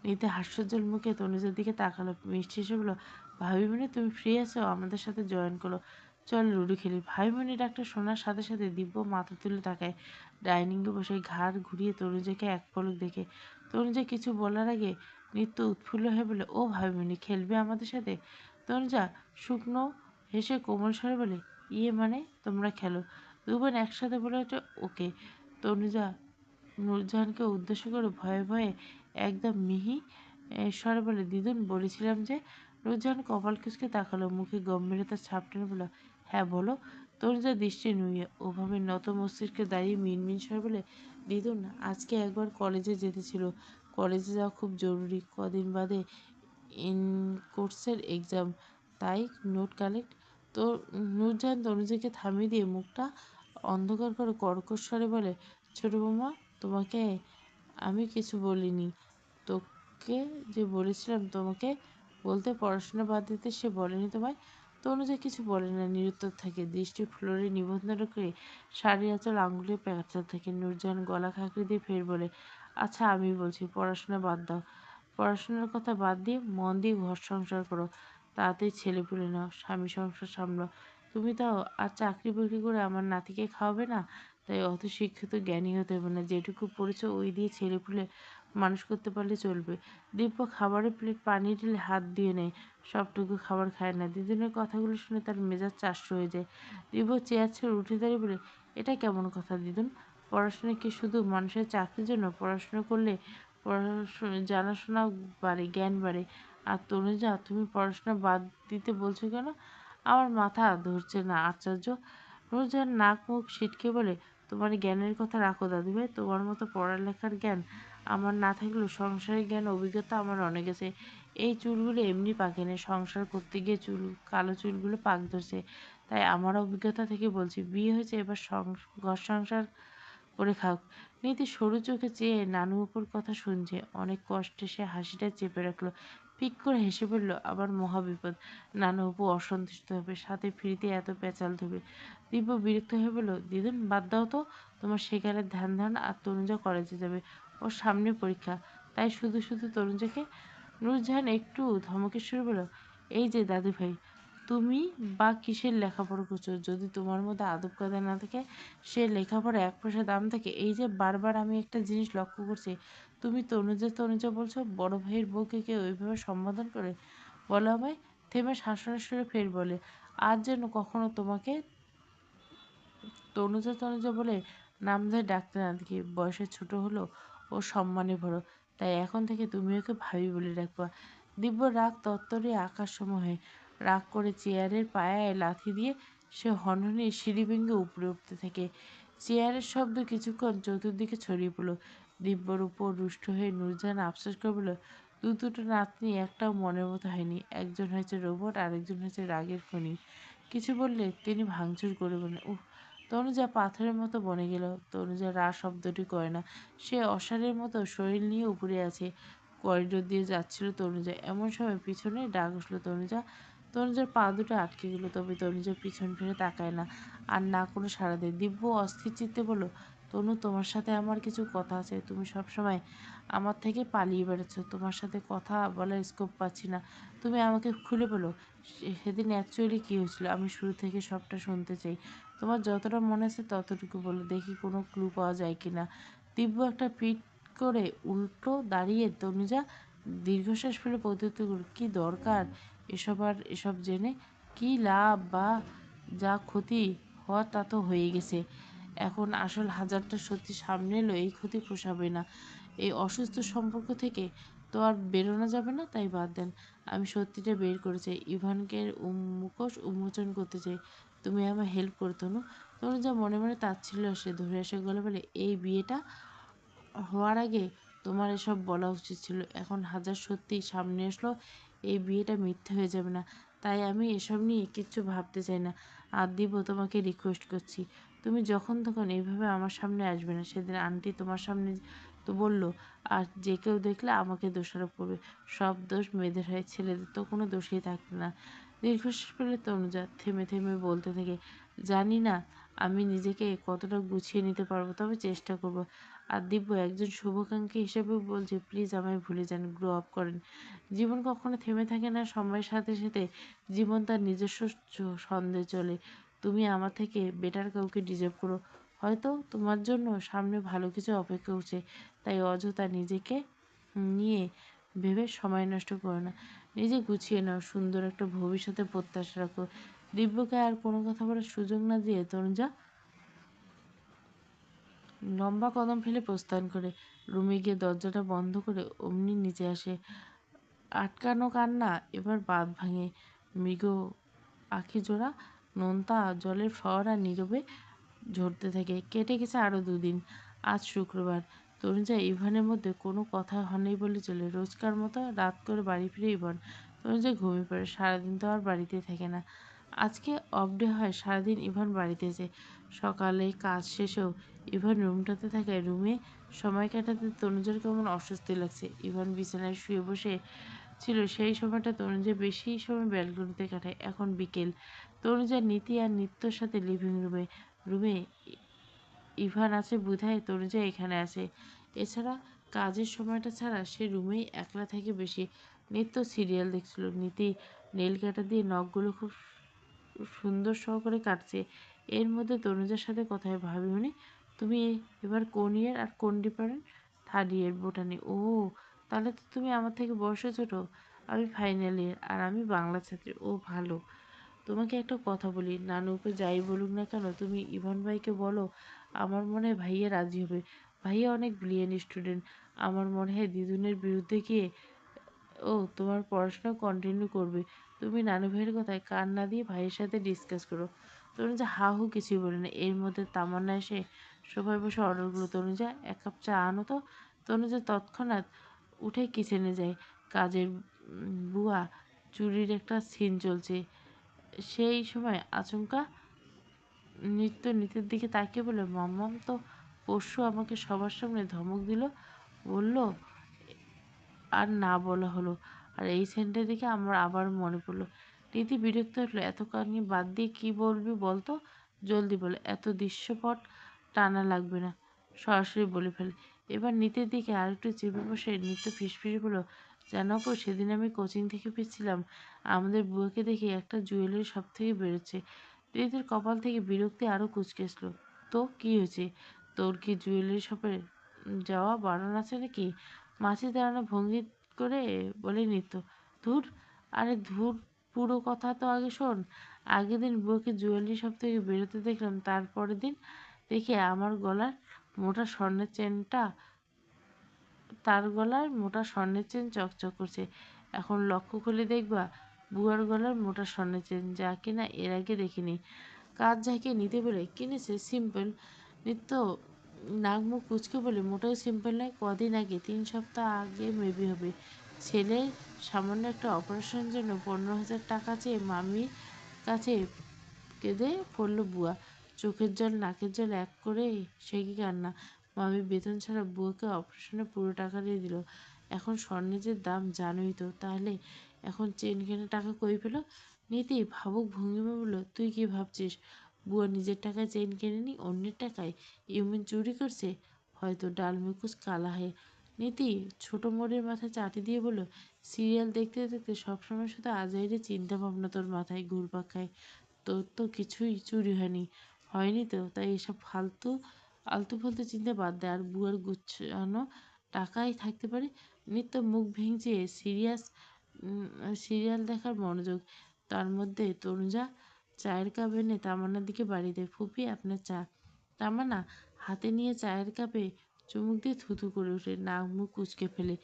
নিতে হাস্যোজ্জ্বল মুখে তনুজার দিকে তাকালো। মিষ্টি এসে বলল, ভাবিমণি তুমি ফ্রি আছো? আমাদের সাথে জয়েন করো, চল লুডো খেলি। ভাবিমণি ডাকটা শোনার সাথে সাথে দিব্য মাথা তুলে তাকায়। ডাইনিংয়ে বসে ঘাড় ঘুরিয়ে তনুজাকে এক পলক দেখে। তনুজা কিছু বলার আগে নিত্য উৎফুল্ল হয়ে বলে, ও ভাবিমণি, খেলবে আমাদের সাথে? তনুজা শুকনো হেসে কোমল স্বরে বলে, ইয়ে মানে তোমরা খেলো। দুবোন একসাথে বলে ওঠে, ওকে। তনুজা নূরজাহানকে উদ্দেশ্য করে ভয়ে ভয়ে একদম মিহি স্বরে বলে, দিদুন বলেছিলাম যে। নূরজাহান কপাল কুঁচকে তাকালো, মুখে গম্ভীরতার ছাপ টেনে বলল, হ্যাঁ বলো। তনুজা দৃষ্টি নুয়ে ওভাবে নত মস্তিষ্কে দাঁড়িয়ে মিনমিন স্বরে বলে, দিদুন আজকে একবার কলেজে যেতে ছিল, কলেজে যাওয়া খুব জরুরি, কদিন বাদে ইনকোর্সের এক্সাম, তাই নোট কালেক্ট। তো নূরজাহান তনুজাকে থামিয়ে দিয়ে মুখটা অন্ধকার করে কর্কশ স্বরে বলে, ছোট বৌমা, তোমাকে আমি কিছু বলিনি। তোকে যে বলেছিলাম তোমাকে বলতে পড়াশোনা বাদ দিতে, সে বলেনি তোমায়? তনুজা কিছু বলে না, নিরুত্তর থাকে। দৃষ্টি ফ্লোরে নিবন্ধন করে শাড়ির আঁচল আঙুলে প্যাঁচাতে থাকে। নূরজাহান গলা খাঁকড়ি দিয়ে ফের বলে, আচ্ছা আমি বলছি, পড়াশোনা বাদ দাও। পড়াশোনার কথা বাদ দিয়ে মন দিয়ে ঘর সংসার করো, তাড়াতাড়ি ছেলে পুলে নাও, স্বামী সংসার সামলাও। তুমি তাও আর চাকরি বাকরি করে আমার নাতিকে খাওয়াবে না, তাই অত শিক্ষিত জ্ঞানী হতে হবে না। যেটুকু পড়েছ ওই দিয়ে ছেলেপুলে মানুষ করতে পারলে চলবে। দিব্য খাবারের প্লেট পানি ঢেলে হাত দিয়ে নেয়, সবটুকু খাবার খায় না। দিদুনের কথাগুলো শুনে তার মেজাজ চারশো হয়ে যায়। দিব্য চেয়ার ছেড়ে উঠে দাঁড়িয়ে বলে, এটা কেমন কথা দিদুন? পড়াশোনা কি শুধু মানুষের চাকরির জন্য? পড়াশোনা করলে পড়াশোনা জানাশোনা বাড়ে, জ্ঞান বাড়ে। আর তনুজা, তুমি পড়াশোনা বাদ দিতে বলছো কেন? আমার মাথা ধরছে না। আশ্চর্য। নূরজাহান নাক মুখ সিটকে বলে, তোমার জ্ঞানের কথা রাখো দাদুভাই, তোমার মতো পড়ালেখার জ্ঞান আমার না থাকলেও সংসারের জ্ঞান অভিজ্ঞতা আমার অনেক আছে। এই চুলগুলো এমনি পাকে না, সংসার করতে গিয়ে কালো চুলগুলো পাক ধরছে, তাই আমার অভিজ্ঞতা থেকে বলছি। বিয়ে হয়েছে, এবার ঘর সংসার করে খাক। নীতি সরু চোখে চেয়ে নানু উপর কথা শুনছে। অনেক কষ্টে সে হাসিটা চেপে রাখলো। পিক করে হেসে বলল, আবার মহাবিপদ, নানু অপু অসন্তুষ্ট হবে, সাথে ফ্রিতে এত পেঁচাল ধরবে। দিব্য বিরক্ত হয়ে বলল, দিদুন বাদ দাও তো, তোমার সেকালের ধ্যান ধান। আর তনুজা কলেজে যাবে, ওর সামনে পরীক্ষা, তাই শুধু শুধু তনুজাকে। নূরজাহান একটু ধমকের সুরে বলল, এই যে দাদু ভাই, তুমি বা কিসের লেখাপড়া করছো? যদি তোমার মধ্যে আদব কায়দা না থাকে, সে লেখাপড়া এক পয়সা দাম থাকে? এই যে বারবার আমি একটা জিনিস লক্ষ্য করছি, তুমি তনুজা তনুজা বলছো, বড় ভাইয়ের বউকে কেউ ওইভাবে সম্বোধন করে? বলো আমায়। থেমে শাসনের সুরে ফের বলে, আর যেন কখনো তোমাকে তনুজা তনুজা বলে নাম ধরে ডাকতে না দেখি। বয়সে ছোট হলো ও সম্মানে বড়, তাই এখন থেকে তুমি ওকে ভাবি বলে ডাকবা। দিব্য রাগ তত্তরে আকাশসমূহে। রাগ করে চেয়ারের পায়ায় লাথি দিয়ে সে হনহনিয়ে সিঁড়ি ভেঙে উপরে উঠতে থাকে। চেয়ারের শব্দ কিছুক্ষণ চতুর্দিকে ছড়িয়ে পড়ল। দিব্যর উপর রুষ্ট হয়ে নূরজাহান আফসোস করে বলল, দুটো নাতনি একটাও মনের মতো হয়নি। একজন হয়েছে রোবট, আরেকজন হয়েছে রাগের খনি। কিছু বললে তিনি ভাঙচুর করে বলেন, উহ। তনুজা পাথরের মতো বনে গেল। তনুজা রা শব্দটি করে না। সে অসাড়ের মতো শরীর নিয়ে উপরে আছে। করিডোর দিয়ে যাচ্ছিল তনুজা। এমন সময় পিছনে ডাক উঠল, তনুজা। তনুজার পা দুটো আটকে গেল, তবে তনুজা পিছন ফিরে তাকায় না, আর না কোনো সাড়া দেয়। দিব্য অস্থির চিত্তে বলল, তনু, তোমার সাথে আমার কিছু কথা আছে। তুমি সবসময় আমার থেকে পালিয়ে বেড়াচ্ছ। তোমার সাথে কথা বলার স্কোপ পাচ্ছি না। তুমি আমাকে খুলে বলো, সেদিন অ্যাকচুয়ালি কী হয়েছিল? আমি শুরু থেকে সবটা শুনতে চাই। তোমার যতটা মনে আছে ততটুকু বলো, দেখি কোনো ক্লু পাওয়া যায় কি না। দিব্য একটা পিঠ করে উল্টো দাঁড়িয়ে তনুজা দীর্ঘশ্বাস ফেলে প্রত্যুত্তর করল, কী দরকার এসব? আর এসব জেনে কী লাভ? বা যা ক্ষতি হওয়ার তা তো হয়ে গেছে। এখন আসল হাজারটা সত্যি সামনে এলো, এই ক্ষতি পোষাবে না। এই অসুস্থ সম্পর্ক থেকে তো আর বেরোনো যাবে না, তাই বাদ দেন। আমি সত্যিটা বের করে চাই, ইভানকে মুখোশ উন্মোচন করতে চাই। তুমি আমার হেল্প করো তনু। তনু যা মনে মনে তাচ্ছিল্য সে ধরে আসে গলে বলে, এই বিয়েটা হওয়ার আগে তোমার এসব বলা উচিত ছিল। এখন হাজার সত্যি সামনে আসলো, এই বিয়েটা মিথ্যে হয়ে যাবে না। তাই আমি এসব নিয়ে কিচ্ছু ভাবতে চাই না। আর দিব, তোমাকে রিকোয়েস্ট করছি, তুমি যখন তখন এইভাবে আমার সামনে আসবে না। সেদিন আন্টি তোমার সামনে তো বলল, আর যে কেউ দেখলে আমাকে দোষারোপ করবে। সব দোষ মেয়েদের হয়, ছেলেদের তো কোনো দোষই থাকবে না। দীর্ঘশ্বাস ফেলে তনুজা থেমে থেমে বলতে থাকে, জানি না আমি নিজেকে কতটা গুছিয়ে নিতে পারবো, তবে চেষ্টা করব। আর দিব্য একজন শুভাকাঙ্ক্ষী হিসেবে বলছে, প্লিজ আমায় ভুলে যান, গ্রো আপ করেন। জীবন কখনো থেমে থাকে না। সময়ের সাথে সাথে জীবন তার নিজস্ব ছন্দে চলে। তুমি আমার থেকে বেটার কাউকে ডিজার্ভ করো। হয়তো তোমার জন্য সামনে ভালো কিছু অপেক্ষা করছে। তাই অযথা নিজেকে নিয়ে ভেবে সময় নষ্ট করো না। নিজে গুছিয়ে নাও, সুন্দর একটা ভবিষ্যতে প্রত্যাশা রাখো। দিব্যকে আর কোনো কথা বলার সুযোগ না দিয়ে তনুজা লম্বা কদম ফেলে প্রস্থান করে। রুমে গিয়ে দরজাটা বন্ধ করে অমনি নিচে আসে। আটকানো কান্না এবার বাঁধ ভাঙে। মৃগ আখিজোড়া নোনতা জলের ফোয়ারা নীরবে ঝরতে থাকে। কেটে গেছে আরও 2 দিন। আজ শুক্রবার। তনুজা ইভানের মধ্যে কোনো কথা হয়নি বলে চলে। রোজকার মতো রাত করে বাড়ি ফিরে ইভান। তনুজা ঘুমিয়ে পড়ে। সারাদিন তো আর বাড়িতে থাকে না। আজকে অফ ডে হয়, সারাদিন ইভান বাড়িতে আছে। সকালে কাজ শেষেও ইভান রুমটাতে থাকায় রুমে সময় কাটাতে তনুজার কেমন অস্বস্তি লাগছে। ইভান বিছানায় শুয়ে বসে ছিল, সেই সময়টা তনুজা বেশি সময় ব্যালকনিতে কাটায়। এখন বিকেল। তনুজা নীতি আর নিত্যর সাথে লিভিং রুমে। রুমে ইভান আছে বুধায় তনুজা এখানে আছে। এছাড়া কাজের সময়টা ছাড়া সে রুমেই একলা থাকে বেশি। নিত্য সিরিয়াল দেখছিল। নীতি নেল কাটা দিয়ে নখগুলো খুব সুন্দর সহকারে কাটছে। এর মধ্যে তনুজার সাথে কথা হয়, ভাবিমণি তুমি এবার কোন ইয়ার আর কোন ডিপার্টমেন্ট? 3rd ইয়ার বোটানি। ও, তাহলে তো তুমি আমার থেকে বয়সে ছোট। আমি ফাইনাল ইয়ার, আর আমি বাংলা ছাত্রী। ও ভালো। তোমাকে একটা কথা বলি, নানুকে যাই বলুক না কেন তুমি ইভান ভাইকে বলো, আমার মনে হয় ভাইয়া রাজি হবে। ভাইয়া অনেক ব্রিলিয়েন্ট স্টুডেন্ট। আমার মনে হয় দিদুনের বিরুদ্ধে গিয়ে ও তোমার পড়াশোনা কন্টিনিউ করবে। তুমি নানু ভাইয়ের কথায় কান না দিয়ে ভাইয়ের সাথে ডিসকাস করো। তনুজা হা হু কিছুই বলে না। এর মধ্যে তামান্না এসে সোফায় বসে অর্ডার করলো, তনুজা 1 কাপ চা আনো তো। তনুজা তৎক্ষণাৎ উঠে কিচেনে যায়। কাজের বুয়া চুরির একটা সিন চলছে। সেই সময় আচমকা নৃত্য নীতির দিকে তাকিয়ে বলে, মাম্মাম তো পরশু আমাকে সবার সামনে ধমক দিল, বলল আর না বলা হলো। আর এই সেন্টটা দেখে আমার আবার মনে পড়লো। রীতি বিরক্ত হলো, এত কাহিনি বাদ দিয়ে কি বলবি বলতো, জলদি বলে, এত দৃশ্যপট টানা লাগবে না, সরাসরি বলে ফেলে। এবার নিতের দিকে আরেকটু চেপে বসে নিত্য ফিসফিস বলল, জানো আপু, সেদিন আমি কোচিং থেকে ফিরছিলাম, আমাদের বুয়াকে দেখে একটা জুয়েলারি শপ থেকে বেরোচ্ছে। রিদির কপাল থেকে বিরক্তি আরও কুঁচকে আসলো। তো কি হয়েছে? তোর কি জুয়েলারি শপে যাওয়া বারণ আছে নাকি? মাছি দাঁড়ানো ভঙ্গি করে বলে নিত্য। ধুর, আরে ধুর, পুরো কথা তো আগে শোন। আগের দিন বুয়াকে জুয়েলারি শপ থেকে বেরোতে দেখলাম, তারপরের দিন দেখি আমার গলার মোটা স্বর্ণের চেনটা, তার গলায় মোটা স্বর্ণের চেন চকচক করছে। এখন লক্ষ্য খুলে দেখবা বুয়ার গলার মোটা স্বর্ণের চেন, যা কিনা এর আগে দেখিনি। কাজ ঝাঁকিয়ে নিতে বলে কিনেছে, সিম্পল। নিত্য নাক মুখ কুচকে বলে, মোটেও সিম্পল নয়। কদিন আগে, 3 সপ্তাহ আগে মেবি হবে, ছেলের সামান্য একটা অপারেশনের জন্য 15,000 টাকা চেয়ে মামির কাছে কেঁদে পড়ল বুয়া। চোখের জল নাকের জল এক করে সে কি কান্না। মামি বেতন ছাড়া বুয়াকে অপারেশনে পুরো টাকা দিয়ে দিল। এখন স্বর্ণের যে দাম জানোই তো, তাহলে এখন চেন কেনার টাকা কই পেল? নীতি ভাবুক ভঙ্গিমা বলল, তুই কি ভাবছিস বুয়া নিজের টাকায় চেন কেনেনি, অন্যের টাকায়? ইউমিন চুরি করছে? হয়তো ডাল মুখোশ কালা হয়। নীতি ছোট মোড়ের মাথায় চাটি দিয়ে বলল, সিরিয়াল দেখতে দেখতে সবসময় শুধু আজাইরে চিন্তা ভাবনা তোর মাথায় ঘুরপাক খায়। তোর তো কিছুই চুরি হয়নি, হয়নি তো, তাই এসব আলতু ফালতু চিন্তা বাদ দে, আর বুয়ার গুছানো টাকাই থাকতে পারে। নিত্য মুখ ভেঙচে সিরিয়াল দেখার মনোযোগ। তার মধ্যে তনুজা চায়ের কাপ এনে তামান্নার দিকে বাড়ি দেয়। ফুপি, আপনার চা। তামান্না হাতে নিয়ে চায়ের কাপে চুমুক দিয়ে থুথু করে ওঠে, নাক মুখ কুচকে ফেলে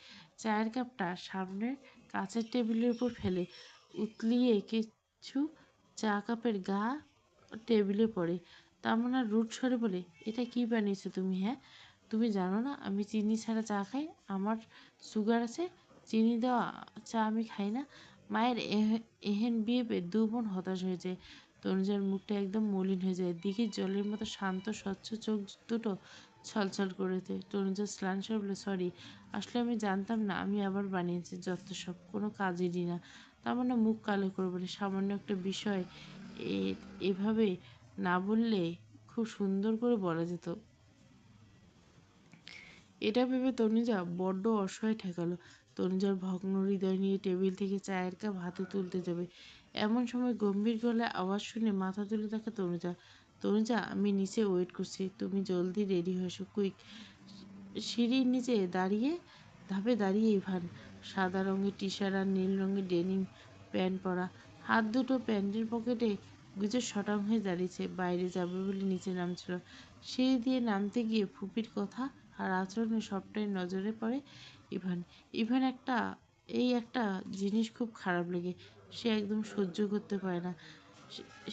চায়ের কাপটা সামনের কাঁচের টেবিলের উপর ফেলে, উতলিয়ে কিছু চা কাপের গা টেবিলে পড়ে। তামান্না রুড স্বরে বলে, এটা কি বানিয়েছো তুমি? হ্যাঁ, তুমি জানো না আমি চিনি ছাড়া চা খাই? আমার সুগার আছে, চিনি দেওয়া চা আমি খাই না। মায়ের এহেন বিয়ে পেয়ে দু বোন হতাশ হয়ে যায়। তনুজার মুখটা একদম মলিন হয়ে যায়, দিঘির জলের মতো শান্ত স্বচ্ছ চোখ দুটো ছলছল করে দেয়। তনুজা স্লান স্বরে বলে, সরি, আসলে আমি জানতাম না, আমি আবার বানিয়েছি, যত সব, কোনো কাজেরই না। তামান্না মুখ কালো করে বলে, সামান্য একটা বিষয় এভাবে না বললে খুব সুন্দর করে বলা যেত। এটা ভেবে তনুজা বড্ড অসহায় ঠেকালো। তনুজার ভগ্ন হৃদয় নিয়ে টেবিল থেকে চায়ের কাপ হাতে তুলতে যাবে, এমন সময় গম্ভীর গলায় আওয়াজ শুনে মাথা তুলে দেখে তনুজা। তনুজা, আমি নিচে ওয়েট করছি, তুমি জলদি রেডি হয়ে এসো, কুইক। সিঁড়ির নিচে ধাপে দাঁড়িয়ে ইভান, সাদা রঙের টি শার্ট আর নীল রঙের ডেনিম প্যান্ট পরা, হাত দুটো প্যান্টের পকেটে গুজে শটাং হয়ে দাঁড়িয়েছে, বাইরে যাবে বলে নিচে নামছিল। সিঁড়ি দিয়ে নামতে গিয়ে ফুপির কথা আর আচরণে সবটাই নজরে পড়ে ইভান। ইভান একটা জিনিস খুব খারাপ লাগে, সে একদম সহ্য করতে পারে না,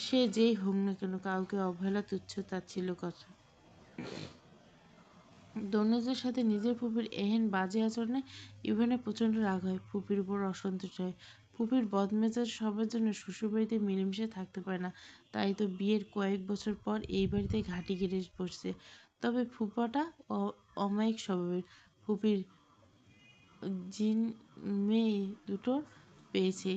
সে যেই হোক না কেন, কাউকে অবহেলা, তুচ্ছ তাচ্ছিল্য কথা। দনুজের সাথে নিজের ফুপির এহেন বাজে আচরণে ইভানের প্রচণ্ড রাগ হয়, ফুপির উপর অসন্তুষ্ট হয়। ফুপির বদমেজাজ সবার জন্য শ্বশুরবাড়িতে মিলেমিশে থাকতে পারে না, তাই তো বিয়ের কয়েক বছর পর এই বাড়িতে ঘাঁটি গেড়ে বসছে। তবে ফুপাটা অমায়িক স্বভাবের। ফুপির জিন মেয়ে দুটো পেয়েছে,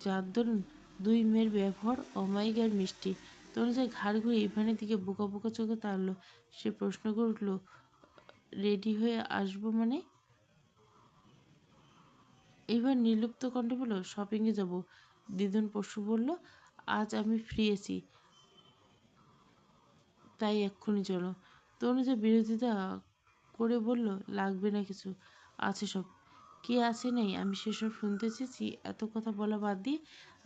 যার দরুন দুই মেয়ের ব্যবহার অমায়িক আর মিষ্টি। তনুজা ঘাড় ঘুরে ইভানের দিকে বোকা বোকা চোখে তাড়ল। সে প্রশ্ন করে উঠল, রেডি হয়ে আসবো মানে? এইবার নির্লিপ্ত কণ্ঠে বলল, শপিংয়ে যাব। দিদুন পরশু বলল, আজ আমি ফ্রি আছি, তাই এক্ষুনি চলো। তনুজা বিরোধিতা করে বলল, লাগবে না কিছু, আছে সব। কি আছে নেই আমি সেসব শুনতে চেয়েছি, এত কথা বলা বাদ দিয়ে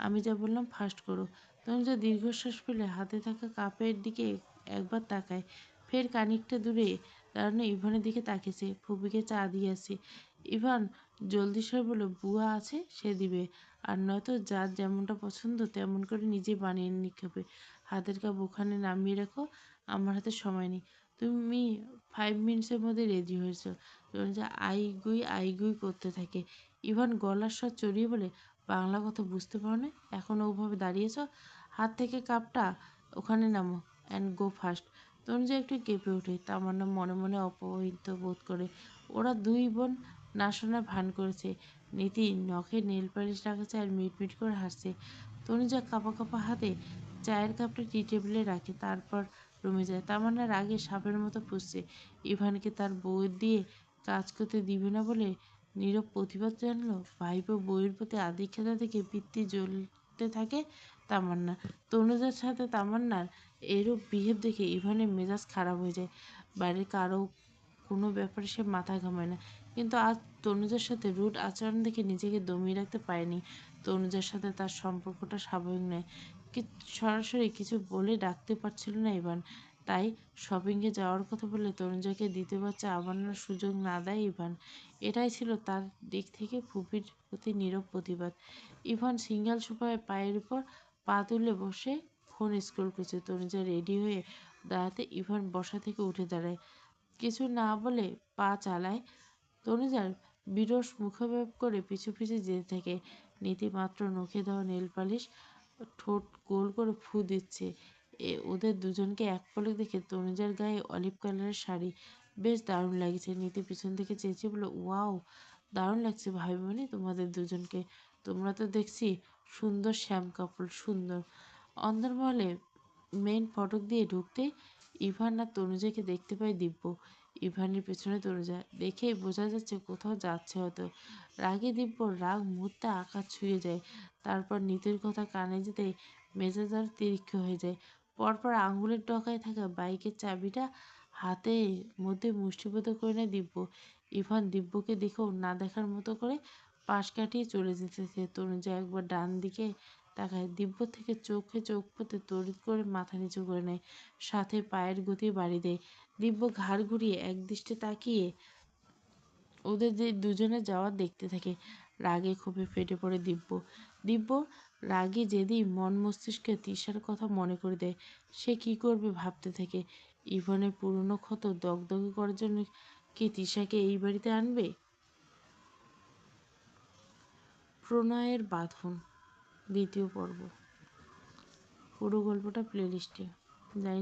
আমি যা বললাম ফার্স্ট করো। তনুজা দীর্ঘশ্বাস ফেলে হাতে থাকা কাপের দিকে একবার তাকায়, ফের খানিকটা দূরে দাঁড়ানো ইভানের দিকে তাকিয়েছে। ফুপিকে চা দিয়ে আসে। ইভান জলদি সরে বলল, বুয়া আছে, সে দিবে, আর নয়তো যার যেমনটা পছন্দ তেমন করে নিজে বানিয়ে নিতে হবে। হাতের কাপ ওখানে নামিয়ে রাখো, আমার হাতে সময় নেই। তুমি 5 মিনিটসের মধ্যে রেডি হয়েছো। তনুজা আইগুই করতে থাকে। ইভান গলার স্বর চড়িয়ে বলে, বাংলা কথা বুঝতে পারো না, এখনও ওভাবে দাঁড়িয়েছ? হাত থেকে কাপটা ওখানে নামো অ্যান্ড গো ফাস্ট। তনুজা একটু কেঁপে ওঠে। তামান্না মনে মনে অপমানিত বোধ করে। ওরা দুই বোন না শোনার ভান করেছে। নীতি নখে নেল পালিশ রাখাচ্ছে আর মিটমিট করে হাসছে। তনুজা কাঁপা কাঁপা হাতে চায়ের কাপটা টি টেবিলে রাখে, তারপর রুমে যায়। তামান্নার আগে সাপের মতো পুষছে। ইভানকে তার বউ দিয়ে কাজ করতে দিবে না বলে নীরব প্রতিবাদ জানলো। ভাইপো বইয়ের প্রতি আদিক্ষেতা থেকে বৃত্তি জ্বলতে থাকে তামান্না। তনুজার সাথে তামান্নার এরূপ বিহেভ দেখে ইভানের মেজাজ খারাপ হয়ে যায়। বাড়ির কারো কোনো ব্যাপারে সে মাথা ঘামায় না, কিন্তু আজ তনুজার সাথে রুড আচরণ দেখে নিজেকে দমিয়ে রাখতে পারেনি। তনুজার সাথে তার সম্পর্কটা স্বাভাবিক নয়। সরাসরি কিছু বলে ডাকতে পারছিল না ইভান। তাই শপিংয়ে যাওয়ার কথা বলে তনুজাকে দ্বিতীয়বার চা বানানোর সুযোগ না দেয় ইভান। এটাই ছিল তার দিক থেকে ফুপির প্রতি নীরব প্রতিবাদ। ইভান সিঙ্গেল সোফায় পায়ের উপর পা তুলে বসে ফোন স্ক্রল করছে। তনুজা রেডি হয়ে দাঁড়াতে ইভান বসা থেকে উঠে দাঁড়ায়, কিছু না বলে পা চালায়। তনুজার বিরস মুখাভাব করে পিছু পিছু যেতে থাকে। নীতি মাত্র নখে দেওয়া নেল পালিশ ঠোঁট গোল করে ফু দিচ্ছে। ওদের দুজনকে এক পলক দেখে তনুজার গায়ে অলিভ কালারের শাড়ি বেশ দারুণ লাগছে। নীতি পিছন থেকে চেঁচিয়ে বলল, ওয়াও, দারুণ লাগছে ভাই বোনে তোমাদের দুজনকে। তোমরা তো দেখছি সুন্দর শ্যাম কাপল, সুন্দর। অন্দরমহলে মেইন ফটক দিয়ে ঢুকতেই ইভান আর তনুজাকে দেখতে পায় দিব্য। ইভানের পেছনে তনুজা, দেখেই বোঝা যাচ্ছে কোথাও যাচ্ছে হয়তো। রাগে দিব্যর রাগ মুহূর্তে আকাশ ছুঁয়ে যায়। তারপর নীতির কথা কানে যেতে মেজাজ আর তিরিক্ষ হয়ে যায়। পরপর আঙুলের ডগায় থাকা বাইকের চাবিটা হাতের মধ্যে মুষ্টিবদ্ধ করে নেয় দিব্য। ইভান দিব্যকে দেখেও না দেখার মতো করে পাশ কাটিয়ে চলে যেতেছে। তনুজা একবার ডান দিকে তাকায়, দিব্য থেকে চোখে চোখ পড়তে তড়িৎ করে মাথা নিচু করে নেয়, সাথে পায়ের গতি বাড়িয়ে দেয়। দিব্য ঘাড় ঘুরিয়ে একদৃষ্টে তাকিয়ে ওদের দুজনে যাওয়া দেখতে থাকে। রাগে ক্ষোভে ফেটে পড়ে দিব্য। দিব্য রাগে যেদিন মন মস্তিষ্কে তৃষার কথা মনে করে দেয়, সে কি করবে ভাবতে থাকে। ইভানের পুরনো ক্ষত দগদগে করার জন্য কি তৃষাকে এই বাড়িতে আনবে? প্রণয়ের বাঁধন, দ্বিতীয় পর্ব। পুরো গল্পটা প্লেলিস্টে। জানি